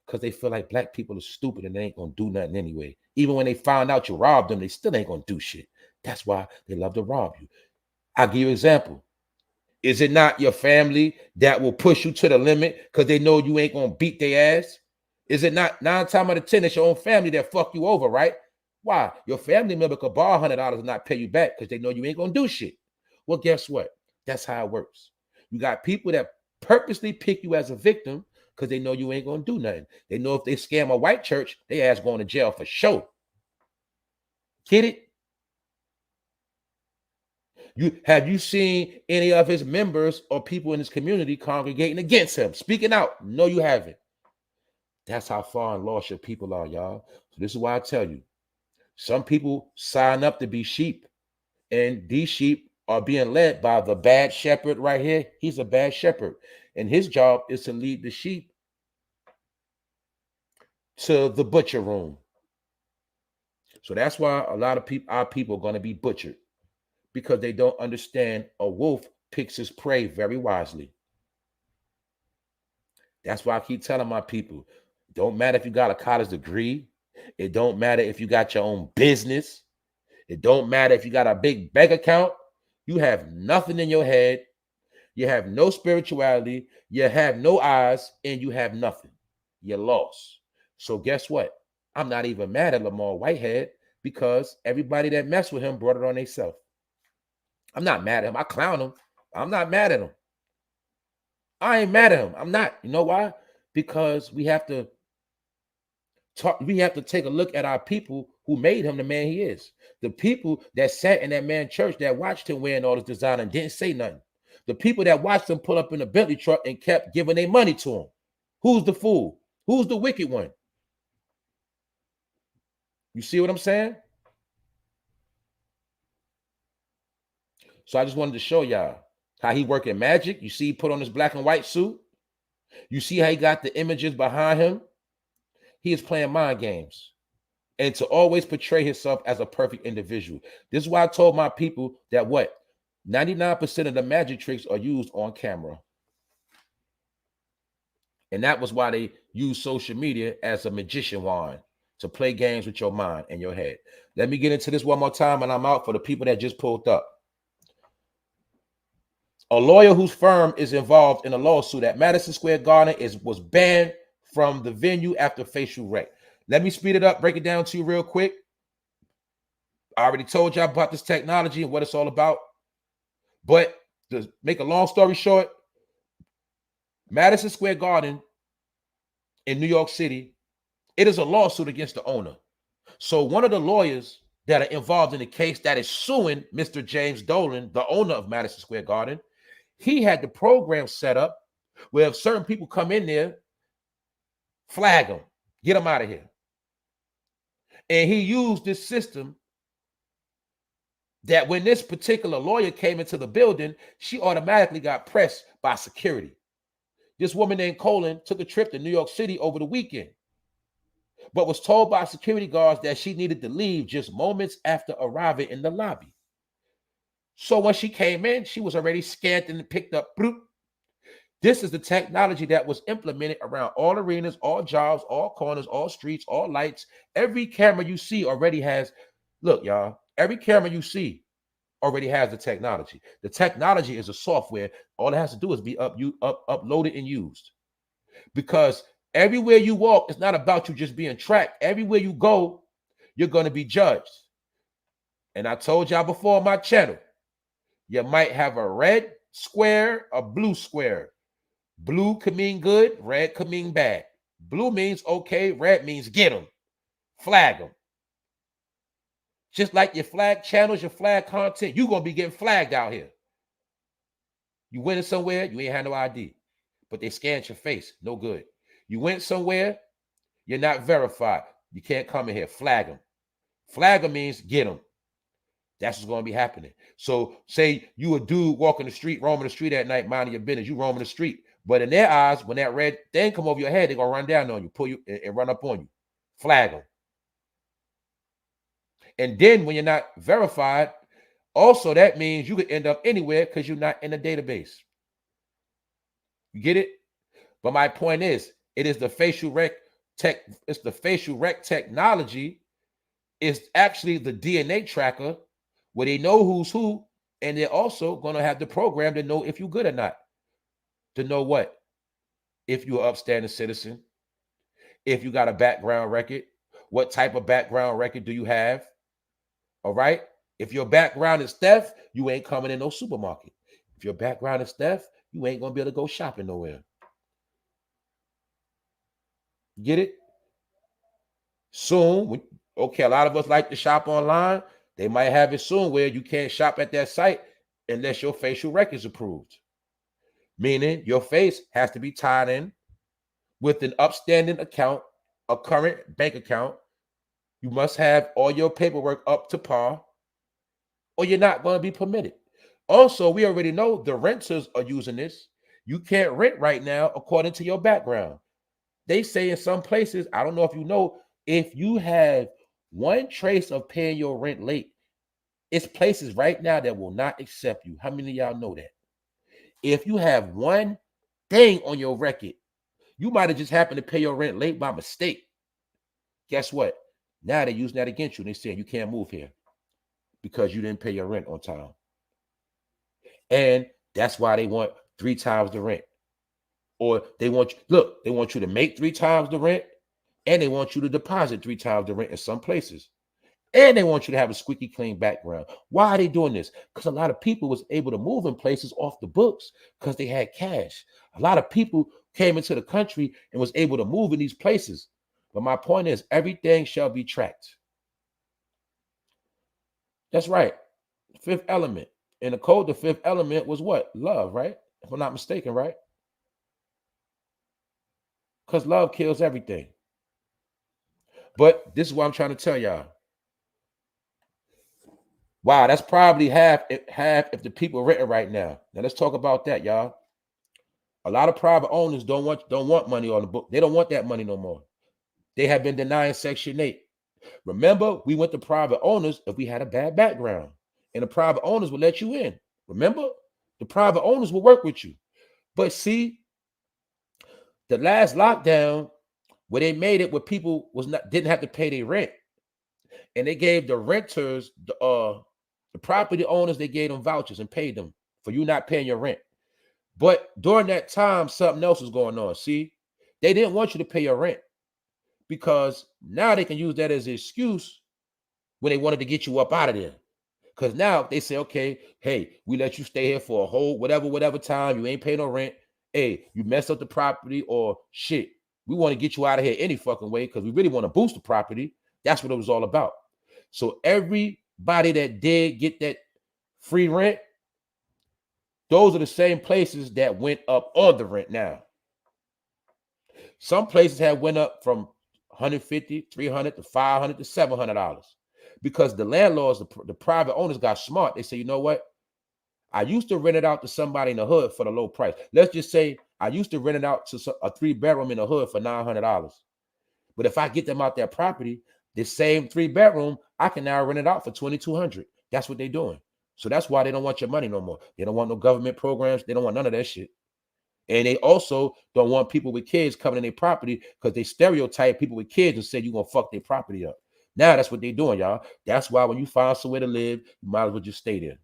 because they feel like black people are stupid and they ain't going to do nothing anyway. Even when they find out you robbed them, they still ain't going to do shit. That's why they love to rob you. I'll give you an example. Is it not your family that will push you to the limit because they know you ain't going to beat their ass? Is it not 9 times out of 10 it's your own family that fuck you over, right? Why? Your family member could borrow $100 and not pay you back because they know you ain't gonna do shit. Well, guess what? That's how it works. You got people that purposely pick you as a victim because they know you ain't gonna do nothing. They know if they scam a white church, they ass going to jail for sure. Get it? Have you seen any of his members or people in his community congregating against him, speaking out? No, you haven't. That's how far and lost your people are, y'all. So this is why I tell you, some people sign up to be sheep, and these sheep are being led by the bad shepherd right here. He's a bad shepherd, and his job is to lead the sheep to the butcher room. So that's why a lot of people, our people, are going to be butchered because they don't understand a wolf picks his prey very wisely. That's why I keep telling my people, don't matter if you got a college degree. It don't matter if you got your own business. It don't matter if you got a big bank account. You have nothing in your head. You have no spirituality. You have no eyes, and you have nothing. You're lost. So guess what? I'm not even mad at Lamar Whitehead because everybody that messed with him brought it on themselves. I'm not mad at him. I clown him. I'm not mad at him. I ain't mad at him. I'm not. You know why? Because we have to take a look at our people who made him the man he is. The people that sat in that man's church that watched him wearing all this design and didn't say nothing. The people that watched him pull up in a Bentley truck and kept giving their money to him. Who's the fool? Who's the wicked one? You see what I'm saying? So I just wanted to show y'all how he working magic. You see he put on his black and white suit. You see how he got the images behind him. He is playing mind games. And to always portray himself as a perfect individual. This is why I told my people that 99% of the magic tricks are used on camera. And that was why they use social media as a magician wand to play games with your mind and your head. Let me get into this one more time and I'm out for the people that just pulled up. A lawyer whose firm is involved in a lawsuit at Madison Square Garden was banned from the venue after facial wreck. Let me speed it up, break it down to you real quick. I already told y'all about this technology and what it's all about. But to make a long story short, Madison Square Garden in New York City, it is a lawsuit against the owner. So one of the lawyers that are involved in the case that is suing Mr. James Dolan, the owner of Madison Square Garden, he had the program set up where if certain people come in there, flag them, get them out of here. And he used this system that when this particular lawyer came into the building, she automatically got pressed by security. This woman named Colin took a trip to New York City over the weekend, but was told by security guards that she needed to leave just moments after arriving in the lobby. So when she came in, she was already scanned and picked up. This is the technology that was implemented around all arenas, all jobs, all corners, all streets, all lights. Every camera you see already has, look, y'all, every camera you see already has the technology. The technology is a software. All it has to do is be uploaded and used. Because everywhere you walk, it's not about you just being tracked. Everywhere you go, you're going to be judged. And I told y'all before on my channel, you might have a red square, a blue square. Blue could mean good, red could mean bad. Blue means okay, red means get them, flag them. Just like your flag channels, your flag content, you're going to be getting flagged out here. You went somewhere, you ain't had no ID, but they scanned your face, no good. You went somewhere, you're not verified. You can't come in here, flag them. Flag them means get them. That's what's going to be happening. So say you a dude walking the street, roaming the street at night, minding your business, you roaming the street. But in their eyes, when that red thing come over your head, they're going to run down on you, pull you, and run up on you. Flag them. And then when you're not verified, also that means you could end up anywhere because you're not in the database. You get it? But my point is, it is the facial rec tech. It's the facial rec technology. It's actually the DNA tracker where they know who's who, and they're also going to have the program to know if you're good or not. To know what? If you're an upstanding citizen, if you got a background record. What type of background record do you have? All right. If your background is theft, you ain't coming in no supermarket. If your background is theft, you ain't gonna be able to go shopping nowhere. Get it? Soon, okay, a lot of us like to shop online. They might have it soon where you can't shop at that site unless your facial record is approved. Meaning your face has to be tied in with an upstanding account, a current bank account. You must have all your paperwork up to par, or you're not going to be permitted. Also, we already know the renters are using this. You can't rent right now according to your background. They say in some places, I don't know if you know, if you have one trace of paying your rent late, it's places right now that will not accept you. How many of y'all know that? If you have one thing on your record, you might have just happened to pay your rent late by mistake. Guess what? Now they're using that against you. They saying you can't move here because you didn't pay your rent on time. And that's why they want 3 times the rent. Or they want you, look, they want you to make 3 times the rent, and they want you to deposit 3 times the rent in some places. And they want you to have a squeaky clean background. Why are they doing this? Because a lot of people was able to move in places off the books because they had cash. A lot of people came into the country and was able to move in these places. But my point is, everything shall be tracked. That's right. Fifth element. In the code, the 5th element was what? Love, right? If I'm not mistaken, right? Because love kills everything. But this is what I'm trying to tell y'all. Wow, that's probably half if the people written right now. Now let's talk about that, y'all. A lot of private owners don't want money on the book. They don't want that money no more. They have been denying Section 8. Remember, we went to private owners if we had a bad background, and the private owners would let you in. Remember, the private owners will work with you. But see, the last lockdown, where they made it where people didn't have to pay their rent, and they gave the renters, the property owners, they gave them vouchers and paid them for you not paying your rent. But during that time, something else was going on. See, they didn't want you to pay your rent because now they can use that as an excuse when they wanted to get you up out of there. Because now they say, okay, hey, we let you stay here for a whole whatever time. You ain't paying no rent. Hey, you messed up the property or shit. We want to get you out of here any fucking way because we really want to boost the property. That's what it was all about. So everybody that did get that free rent, those are the same places that went up on the rent now. Some places have went up from $150, $300 to $500 to $700 because the landlords, the private owners got smart. They say, you know what? I used to rent it out to somebody in the hood for the low price. Let's just say I used to rent it out to a 3-bedroom in the hood for $900. But if I get them out their property, the same 3-bedroom, I can now rent it out for $2,200. That's what they're doing. So that's why they don't want your money no more. They don't want no government programs. They don't want none of that shit. And they also don't want people with kids coming in their property because they stereotype people with kids and say you're going to fuck their property up. Now that's what they're doing, y'all. That's why when you find somewhere to live, you might as well just stay there.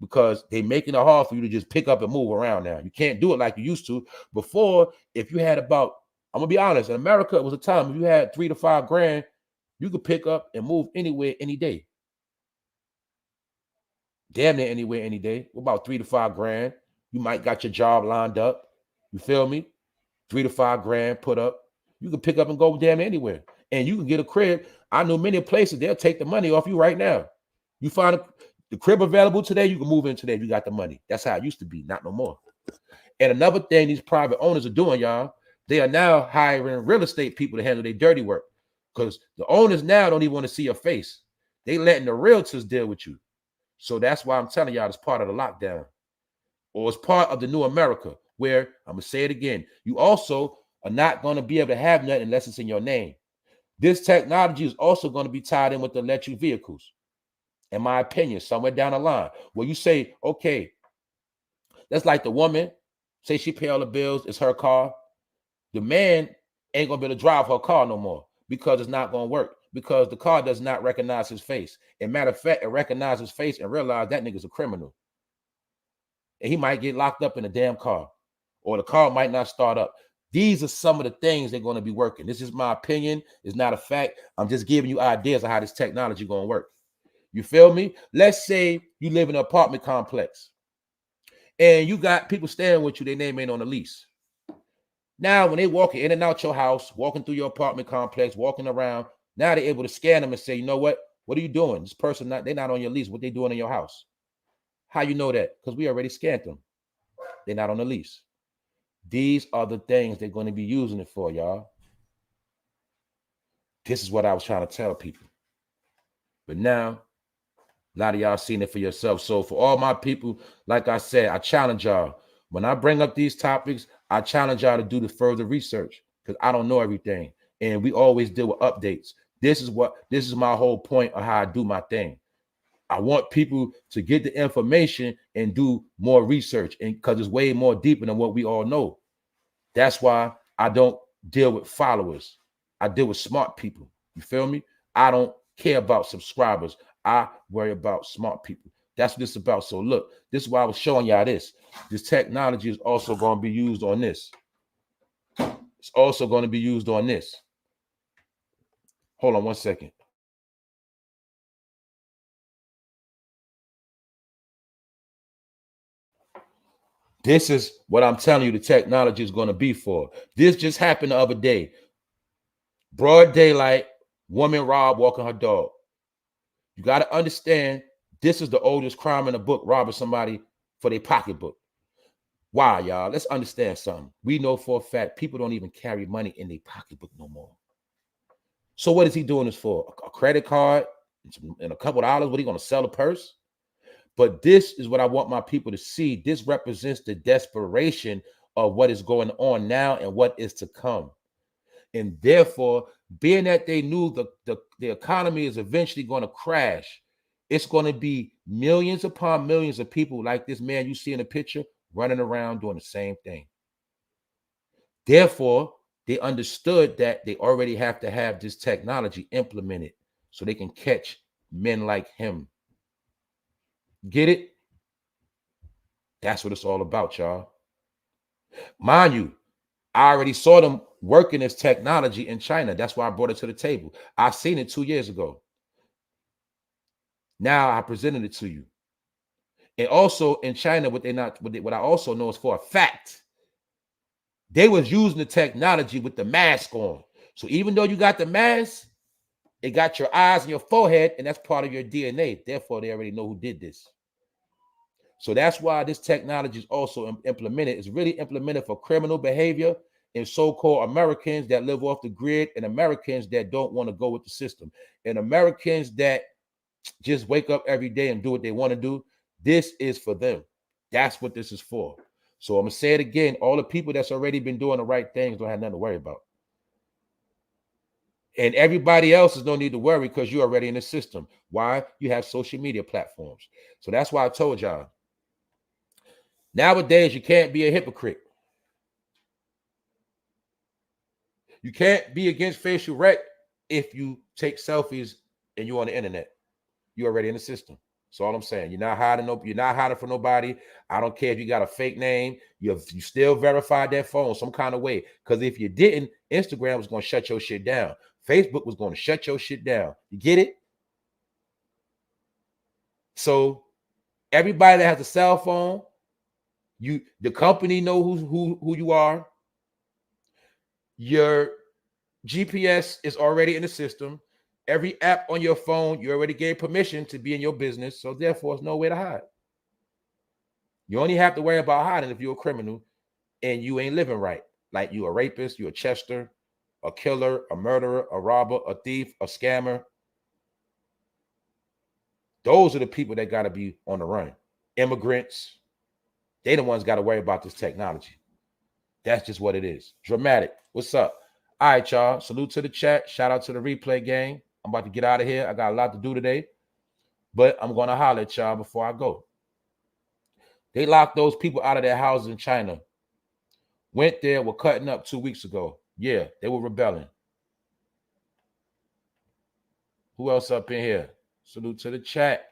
Because they're making it hard for you to just pick up and move around now. You can't do it like you used to. Before, if you had about, I'm going to be honest, in America, it was a time if you had $3 to $5 grand, you could pick up and move anywhere, any day. Damn near anywhere, any day. About $3 to $5 grand. You might got your job lined up. You feel me? $3 to $5 grand put up. You can pick up and go damn anywhere. And you can get a crib. I know many places, they'll take the money off you right now. You find the crib available today, you can move in today. You got the money. That's how it used to be, not no more. And another thing these private owners are doing, y'all, they are now hiring real estate people to handle their dirty work. Because the owners now don't even want to see your face. They letting the realtors deal with you. So that's why I'm telling y'all it's part of the lockdown. Or it's part of the new America, where, I'm going to say it again, you also are not going to be able to have nothing unless it's in your name. This technology is also going to be tied in with the electric vehicles, in my opinion, somewhere down the line, where you say, okay, that's like the woman, say she pay all the bills, it's her car. The man ain't going to be able to drive her car no more because it's not going to work, because the car does not recognize his face. And matter of fact, it recognizes his face and realize that nigga's a criminal. And he might get locked up in a damn car, or the car might not start up. These are some of the things they're going to be working. This is my opinion. It's not a fact. I'm just giving you ideas of how this technology going to work. You feel me? Let's say you live in an apartment complex and you got people staying with you. Their name ain't on the lease. Now, when they walking in and out your house, walking through your apartment complex, walking around, now they're able to scan them and say, you know what? What are you doing? This person, they're not on your lease. What they doing in your house? How you know that? Because we already scanned them. They're not on the lease. These are the things they're going to be using it for, y'all. This is what I was trying to tell people. But now, a lot of y'all seen it for yourself. So for all my people, like I said, I challenge y'all. When I bring up these topics, I challenge y'all to do the further research because I don't know everything. And we always deal with updates. This is my whole point of how I do my thing. I want people to get the information and do more research, and because it's way more deeper than what we all know. That's why I don't deal with followers. I deal with smart people. You feel me? I don't care about subscribers. I worry about smart people. That's what this is about. So look, this is why I was showing y'all this. This technology is also going to be used on this. It's also going to be used on this. Hold on one second. This is what I'm telling you the technology is going to be for. This just happened the other day. Broad daylight, woman robbed walking her dog. You got to understand, this is the oldest crime in the book, robbing somebody for their pocketbook. Why, y'all? Let's understand something. We know for a fact people don't even carry money in their pocketbook no more. So what is he doing this for? A credit card and a couple of dollars? What, are you going to sell a purse? But this is what I want my people to see. This represents the desperation of what is going on now and what is to come. And therefore, being that they knew the economy is eventually going to crash, it's going to be millions upon millions of people like this man you see in the picture running around doing the same thing. Therefore, they understood that they already have to have this technology implemented so they can catch men like him. Get it? That's what it's all about, y'all. Mind you, I already saw them working this technology in China. That's why I brought it to the table. I seen it 2 years ago. Now I presented it to you. And also in China, what I also know is for a fact, they was using the technology with the mask on. So even though you got the mask, it got your eyes and your forehead, and that's part of your DNA. Therefore, they already know who did this. So that's why this technology is also implemented. It's really implemented for criminal behavior and so-called Americans that live off the grid, and Americans that don't want to go with the system, and Americans that just wake up every day and do what they want to do. This is for them. That's what this is for. So I'm going to say it again. All the people that's already been doing the right things don't have nothing to worry about. And everybody else is no need to worry because you're already in the system. Why? You have social media platforms. So that's why I told y'all. Nowadays, you can't be a hypocrite. You can't be against facial rec if you take selfies and you're on the internet. You're already in the system. That's all I'm saying. You're not hiding for nobody. I don't care if you got a fake name. You still verified that phone some kind of way. Because if you didn't, Instagram was going to shut your shit down. Facebook was going to shut your shit down. You get it? So everybody that has a cell phone, the company know who you are. Your GPS is already in the system. Every app on your phone, you already gave permission to be in your business. So therefore, there's no way to hide. You only have to worry about hiding if you're a criminal and you ain't living right. Like you a rapist, you a Chester, a killer, a murderer, a robber, a thief, a scammer. Those are the people that got to be on the run. Immigrants, they the ones got to worry about this technology. That's just what it is. Dramatic. What's up? All right, y'all. Salute to the chat. Shout out to the replay gang. I'm about to get out of here. I got a lot to do today, but I'm going to holler at y'all before I go. They locked those people out of their houses in China. Went there, were cutting up 2 weeks ago. Yeah, they were rebelling. Who else up in here? Salute to the chat.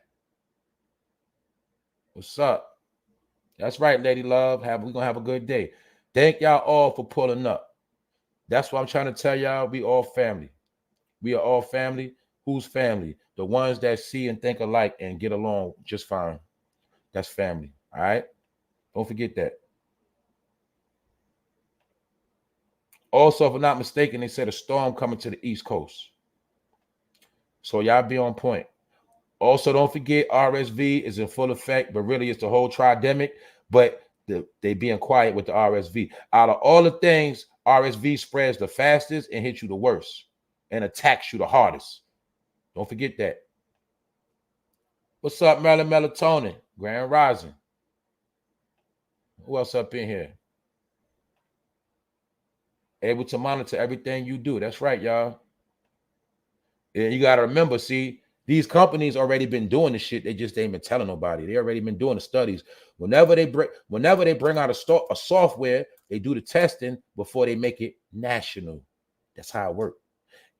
What's up? That's right, Lady Love. We're going to have a good day. Thank y'all all for pulling up. That's what I'm trying to tell y'all. We all family. We are all family. Who's family? The ones that see and think alike and get along just fine. That's family. All right. Don't forget that. Also, if I'm not mistaken, they said a storm coming to the East Coast. So y'all be on point. Also, don't forget RSV is in full effect, but really it's the whole tridemic. But they being quiet with the RSV. Out of all the things, RSV spreads the fastest and hits you the worst and attacks you the hardest. Don't forget that. What's up, Marilyn Melatonin? Grand Rising. Who else up in here? Able to monitor everything you do. That's right, y'all. And you got to remember, see, these companies already been doing the shit. They just ain't been telling nobody. They already been doing the studies. Whenever they bring out a software, they do the testing before they make it national. That's how it works.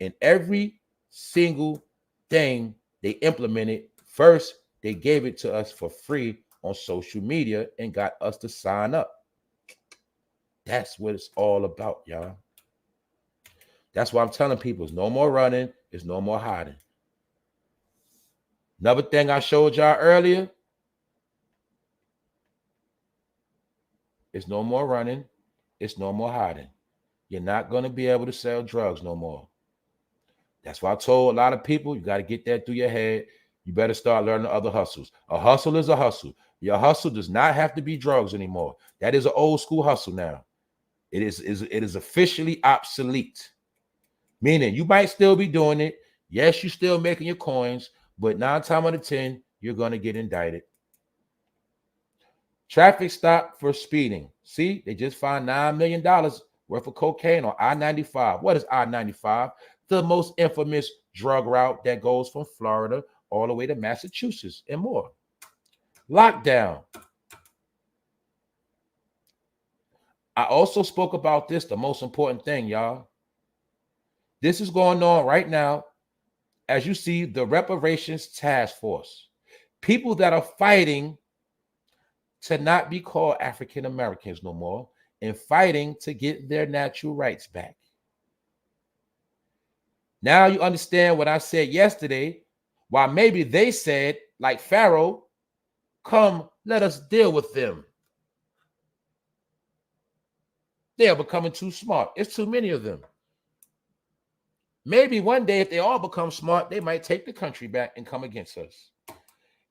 And every single thing they implemented, first, they gave it to us for free on social media and got us to sign up. That's what it's all about, y'all. That's why I'm telling people it's no more running, it's no more hiding. Another thing I showed y'all earlier, it's no more running, it's no more hiding. You're not going to be able to sell drugs no more. That's why I told a lot of people, you got to get that through your head. You better start learning other hustles. A hustle is a hustle. Your hustle does not have to be drugs anymore. That is an old school hustle now. It is officially obsolete. Meaning you might still be doing it. Yes, you're still making your coins, but 9 times out of 10, you're going to get indicted. Traffic stop for speeding. See, they just fined $9 million worth of cocaine on I-95. What is I-95? The most infamous drug route that goes from Florida all the way to Massachusetts and more. Lockdown. I also spoke about this, the most important thing, y'all. This is going on right now. As you see, the Reparations Task Force. People that are fighting to not be called African Americans no more and fighting to get their natural rights back. Now you understand what I said yesterday, why maybe they said, like Pharaoh, come, let us deal with them. They are becoming too smart. It's too many of them. Maybe one day, if they all become smart, they might take the country back and come against us.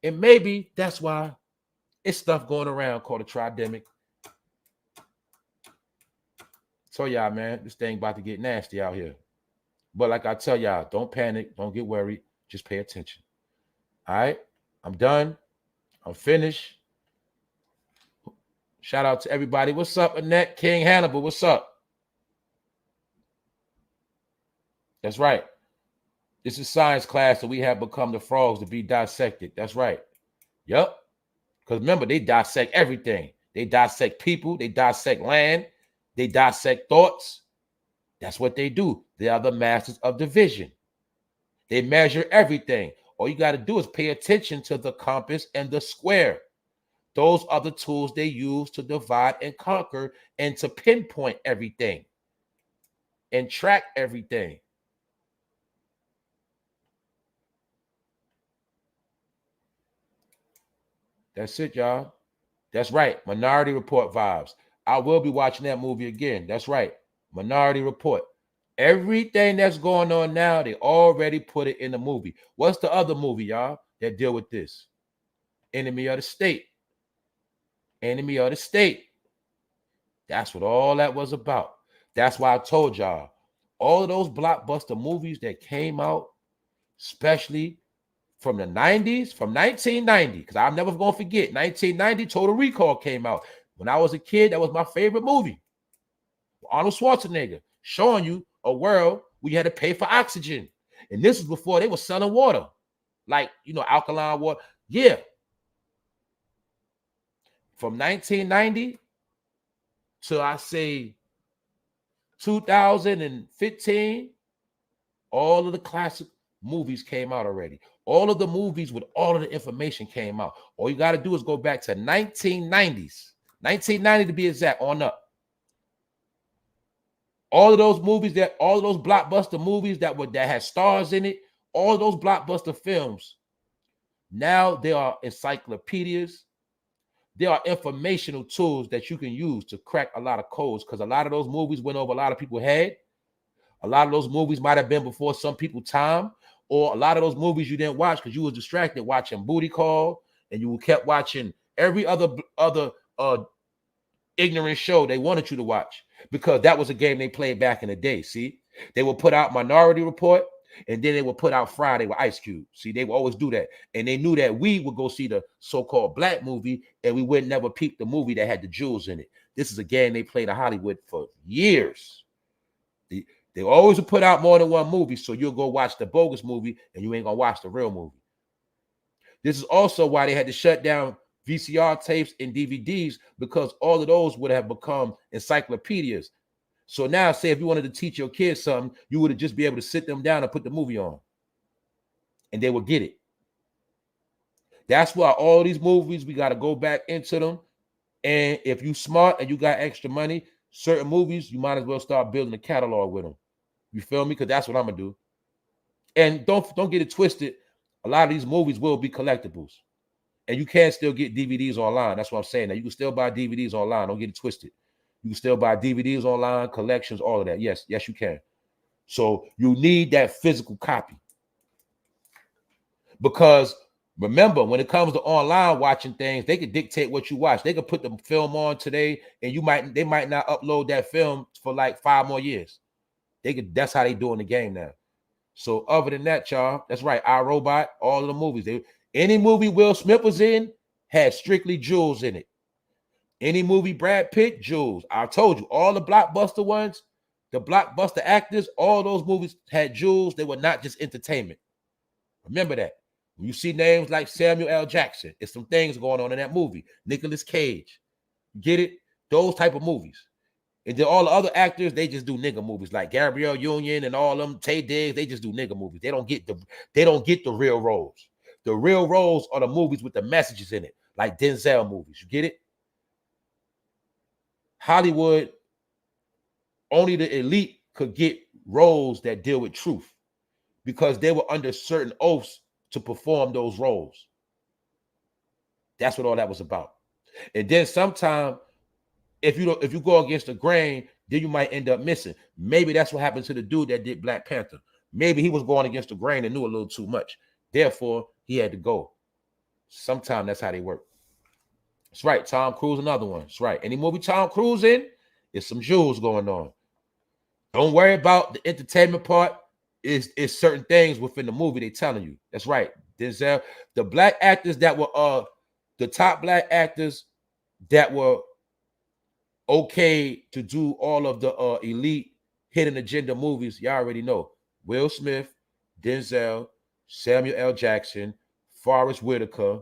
And maybe that's why it's stuff going around called a tridemic. So y'all, man, this thing about to get nasty out here. But like I tell y'all, don't panic. Don't get worried. Just pay attention. All right? I'm done. I'm finished. Shout out to everybody. What's up, Annette? King Hannibal, what's up? That's right. This is science class, so we have become the frogs to be dissected. That's right. Yep. Because remember, they dissect everything. They dissect people. They dissect land. They dissect thoughts. That's what they do. They are the masters of division. They measure everything. All you got to do is pay attention to the compass and the square. Those are the tools they use to divide and conquer and to pinpoint everything and track everything. That's it, y'all. That's right. Minority Report vibes. I will be watching that movie again. That's right. Minority Report. Everything that's going on now, they already put it in the movie. What's the other movie, y'all, that deal with this? Enemy of the State. Enemy of the State. That's what all that was about. That's why I told y'all, all of those blockbuster movies that came out, especially from the 90s, from 1990, because I'm never going to forget, 1990, Total Recall came out. When I was a kid, that was my favorite movie. Arnold Schwarzenegger, showing you a world where you had to pay for oxygen. And this was before they were selling water, like, alkaline water. Yeah. From 1990 to, I say, 2015, all of the classic movies came out already. All of the movies with all of the information came out. All you got to do is go back to 1990s, 1990 to be exact, on up. All of those movies all of those blockbuster movies that had stars in it, all of those blockbuster films, now they are encyclopedias. They are informational tools that you can use to crack a lot of codes, because a lot of those movies went over a lot of people's head. A lot of those movies might have been before some people's time, or a lot of those movies you didn't watch because you was distracted watching Booty Call, and you kept watching every other ignorant show they wanted you to watch, because that was a game they played back in the day. See, they would put out Minority Report, and then they would put out Friday with Ice Cube. See, they would always do that. And they knew that we would go see the so-called black movie, and we would never peep the movie that had the jewels in it. This is a game they played in Hollywood for years. They always would put out more than one movie, so you'll go watch the bogus movie, and you ain't gonna watch the real movie. This is also why they had to shut down VCR tapes and DVDs, because all of those would have become encyclopedias. So now, say if you wanted to teach your kids something, you would have just be able to sit them down and put the movie on, and they would get it. That's why all these movies, we got to go back into them. And if you smart and you got extra money, certain movies, you might as well start building a catalog with them. You feel me? Because that's what I'm gonna do. And don't get it twisted. A lot of these movies will be collectibles, and you can still get DVDs online. That's what I'm saying. Now you can still buy DVDs online. Don't get it twisted. You can still buy DVDs online, collections, all of that. Yes, you can. So you need that physical copy, because remember, when it comes to online watching things, they can dictate what you watch. They can put the film on today, and they might not upload that film for like 5 more years. That's how they doing the game now. So other than that, y'all, that's right. iRobot, all of the movies. Any movie Will Smith was in had strictly jewels in it. Any movie Brad Pitt, jewels. I told you, all the blockbuster ones, the blockbuster actors, all those movies had jewels. They were not just entertainment. Remember that. When you see names like Samuel L. Jackson, it's some things going on in that movie. Nicolas Cage. Get it? Those type of movies. And then all the other actors, they just do nigga movies, like Gabrielle Union and all them, Tay Diggs. They just do nigga movies. They don't get the real roles. The real roles are the movies with the messages in it, like Denzel movies. You get it? Hollywood, only the elite could get roles that deal with truth, because they were under certain oaths to perform those roles. That's what all that was about. And then sometimes, if you go against the grain, then you might end up missing. Maybe that's what happened to the dude that did Black Panther. Maybe he was going against the grain and knew a little too much. Therefore, he had to go. Sometimes that's how they work. That's right. Tom Cruise, another one. That's right. Any movie Tom Cruise in, there's some jewels going on. Don't worry about the entertainment part. Is certain things within the movie they're telling you. That's right. Denzel, the black actors that were the top black actors that were okay to do all of the elite hidden agenda movies, y'all already know. Will Smith, Denzel, Samuel L. Jackson, Forrest Whitaker,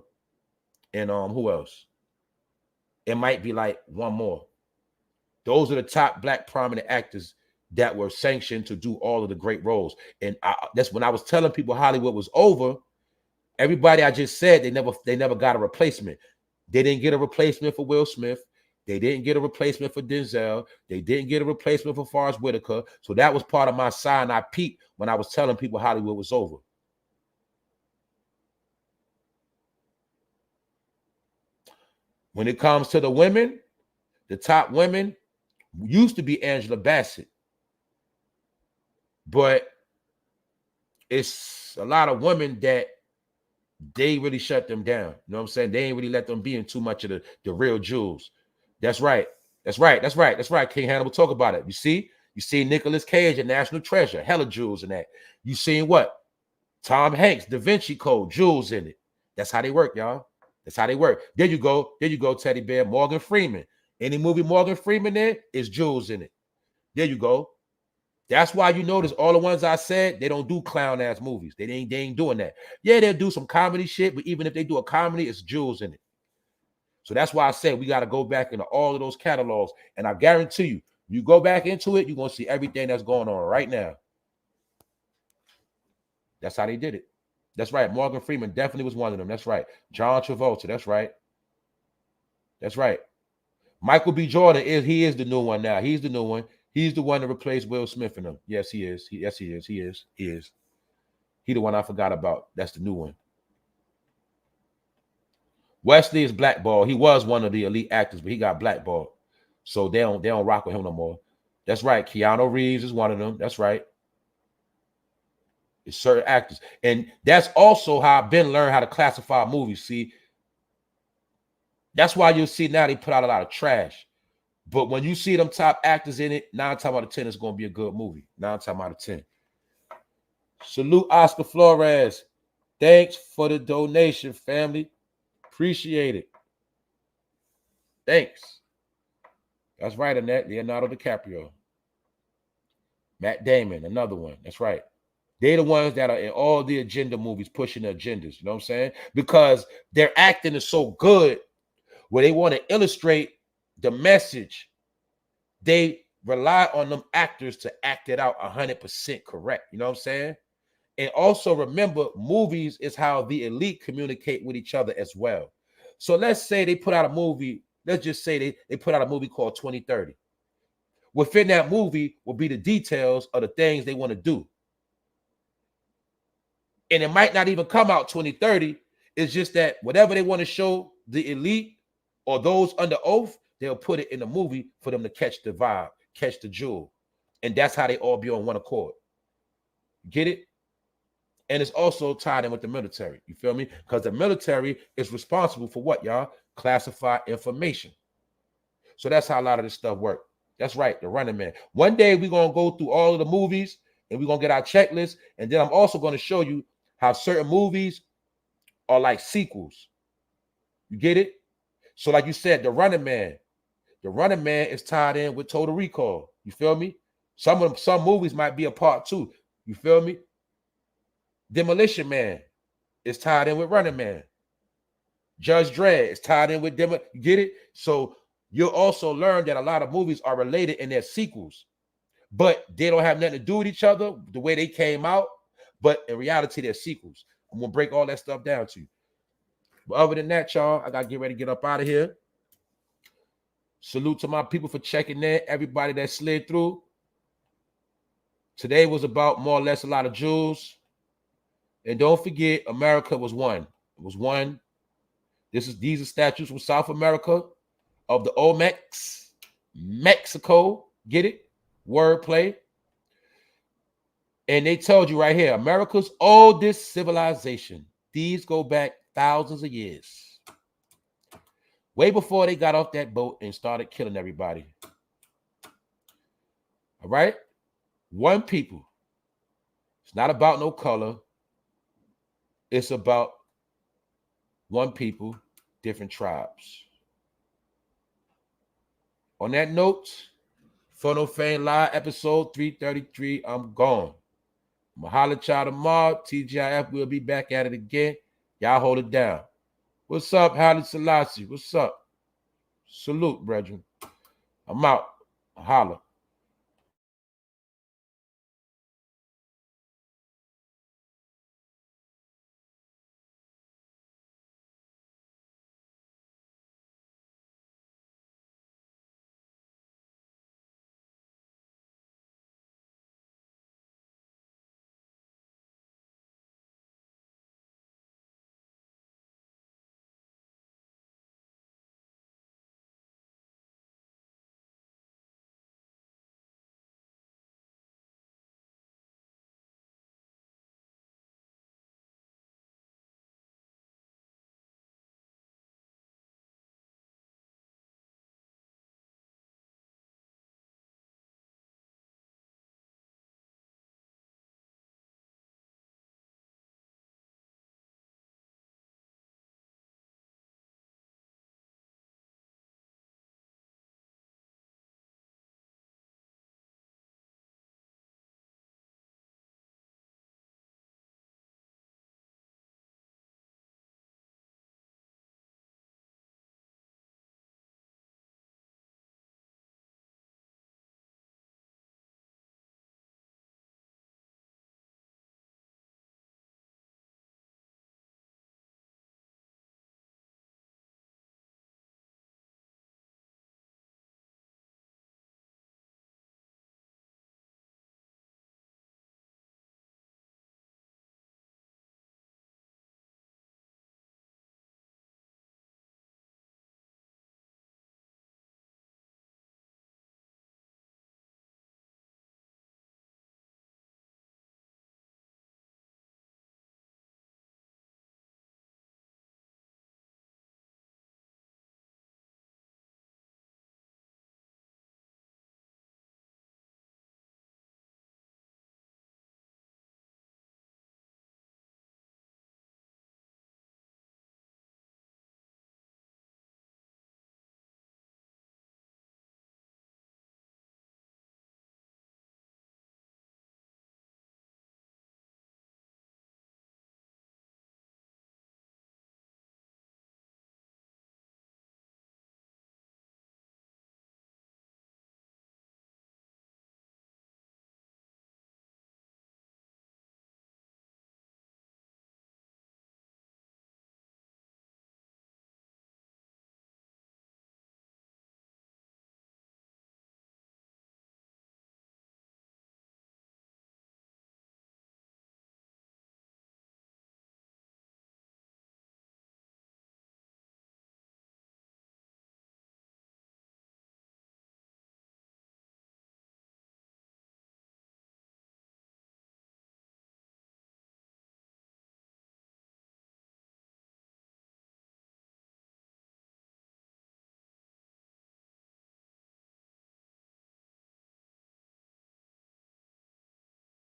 and who else? It might be like one more. Those are the top black prominent actors that were sanctioned to do all of the great roles. And that's when I was telling people Hollywood was over. Everybody I just said, they never got a replacement. They didn't get a replacement for Will Smith. They didn't get a replacement for Denzel. They didn't get a replacement for Forrest Whitaker. So that was part of my sign I peeped when I was telling people Hollywood was over. When it comes to the women, the top women used to be Angela Bassett. But it's a lot of women that they really shut them down. You know what I'm saying? They ain't really let them be in too much of the real jewels. That's right. That's right. That's right. That's right. King Hannibal, talk about it. You see Nicolas Cage, a national treasure, hella jewels in that. You seen what? Tom Hanks, Da Vinci Code, jewels in it. That's how they work, y'all. That's how they work. There you go. There you go, Teddy Bear. Morgan Freeman. Any movie Morgan Freeman in is jewels in it. There you go. That's why you notice all the ones I said, they don't do clown ass movies. They ain't doing that. Yeah, they'll do some comedy shit, but even if they do a comedy, it's jewels in it. So that's why I said we got to go back into all of those catalogs. And I guarantee you go back into it, you're going to see everything that's going on right now. That's how they did it. That's right. Morgan Freeman definitely was one of them. That's right. John Travolta. That's right. That's right. Michael B. Jordan he is the new one now. He's the new one. He's the one to replace Will Smith in him. Yes, he is. Yes, he is. He is. He is. He the one I forgot about. That's the new one. Wesley is blackballed. He was one of the elite actors, but he got blackballed. So they don't rock with him no more. That's right. Keanu Reeves is one of them. That's right. It's certain actors. And that's also how I've been learning how to classify movies. See, that's why you'll see now they put out a lot of trash. But when you see them top actors in it, 9 times out of 10, it's going to be a good movie. 9 times out of 10. Salute Oscar Flores. Thanks for the donation, family. Appreciate it. Thanks. That's right, Annette. Leonardo DiCaprio. Matt Damon, another one. That's right. They're the ones that are in all the agenda movies pushing the agendas. You know what I'm saying? Because their acting is so good where they want to illustrate the message. They rely on them actors to act it out 100% correct. You know what I'm saying? And also remember, movies is how the elite communicate with each other as well. So let's say they put out a movie. Let's just say they put out a movie called 2030. Within that movie will be the details of the things they want to do. And it might not even come out 2030. It's just that whatever they want to show the elite or those under oath, they'll put it in the movie for them to catch the vibe, catch the jewel. And that's how they all be on one accord. Get it? And it's also tied in with the military. You feel me? Because the military is responsible for what, y'all? Classified information. So that's how a lot of this stuff works. That's right, the Running Man. One day we're going to go through all of the movies and we're going to get our checklist. And then I'm also going to show you how certain movies are like sequels. You get it? So like you said, the Running Man is tied in with Total Recall. You feel me? Some movies might be a part 2. You feel me? Demolition Man is tied in with Running Man. Judge Dredd is tied in with Demolition. You get it? So you'll also learn that a lot of movies are related in their sequels, but they don't have nothing to do with each other the way they came out. But in reality, they're sequels. I'm going to break all that stuff down to you. But other than that, y'all, I got to get ready to get up out of here. Salute to my people for checking in. Everybody that slid through. Today was about more or less a lot of jewels. And don't forget, America was one. It was one. These are statues from South America of the Olmecs, Mexico. Get it? Wordplay. And they told you right here, America's oldest civilization. These go back thousands of years. Way before they got off that boat and started killing everybody. All right? One people. It's not about no color. It's about one people, different tribes. On that note, Funnel Fame Live episode 333. I'm gone. I'm going to holler at y'all tomorrow. TGIF will be back at it again. Y'all hold it down. What's up, Haile Selassie? What's up? Salute, brethren. I'm out. Holla.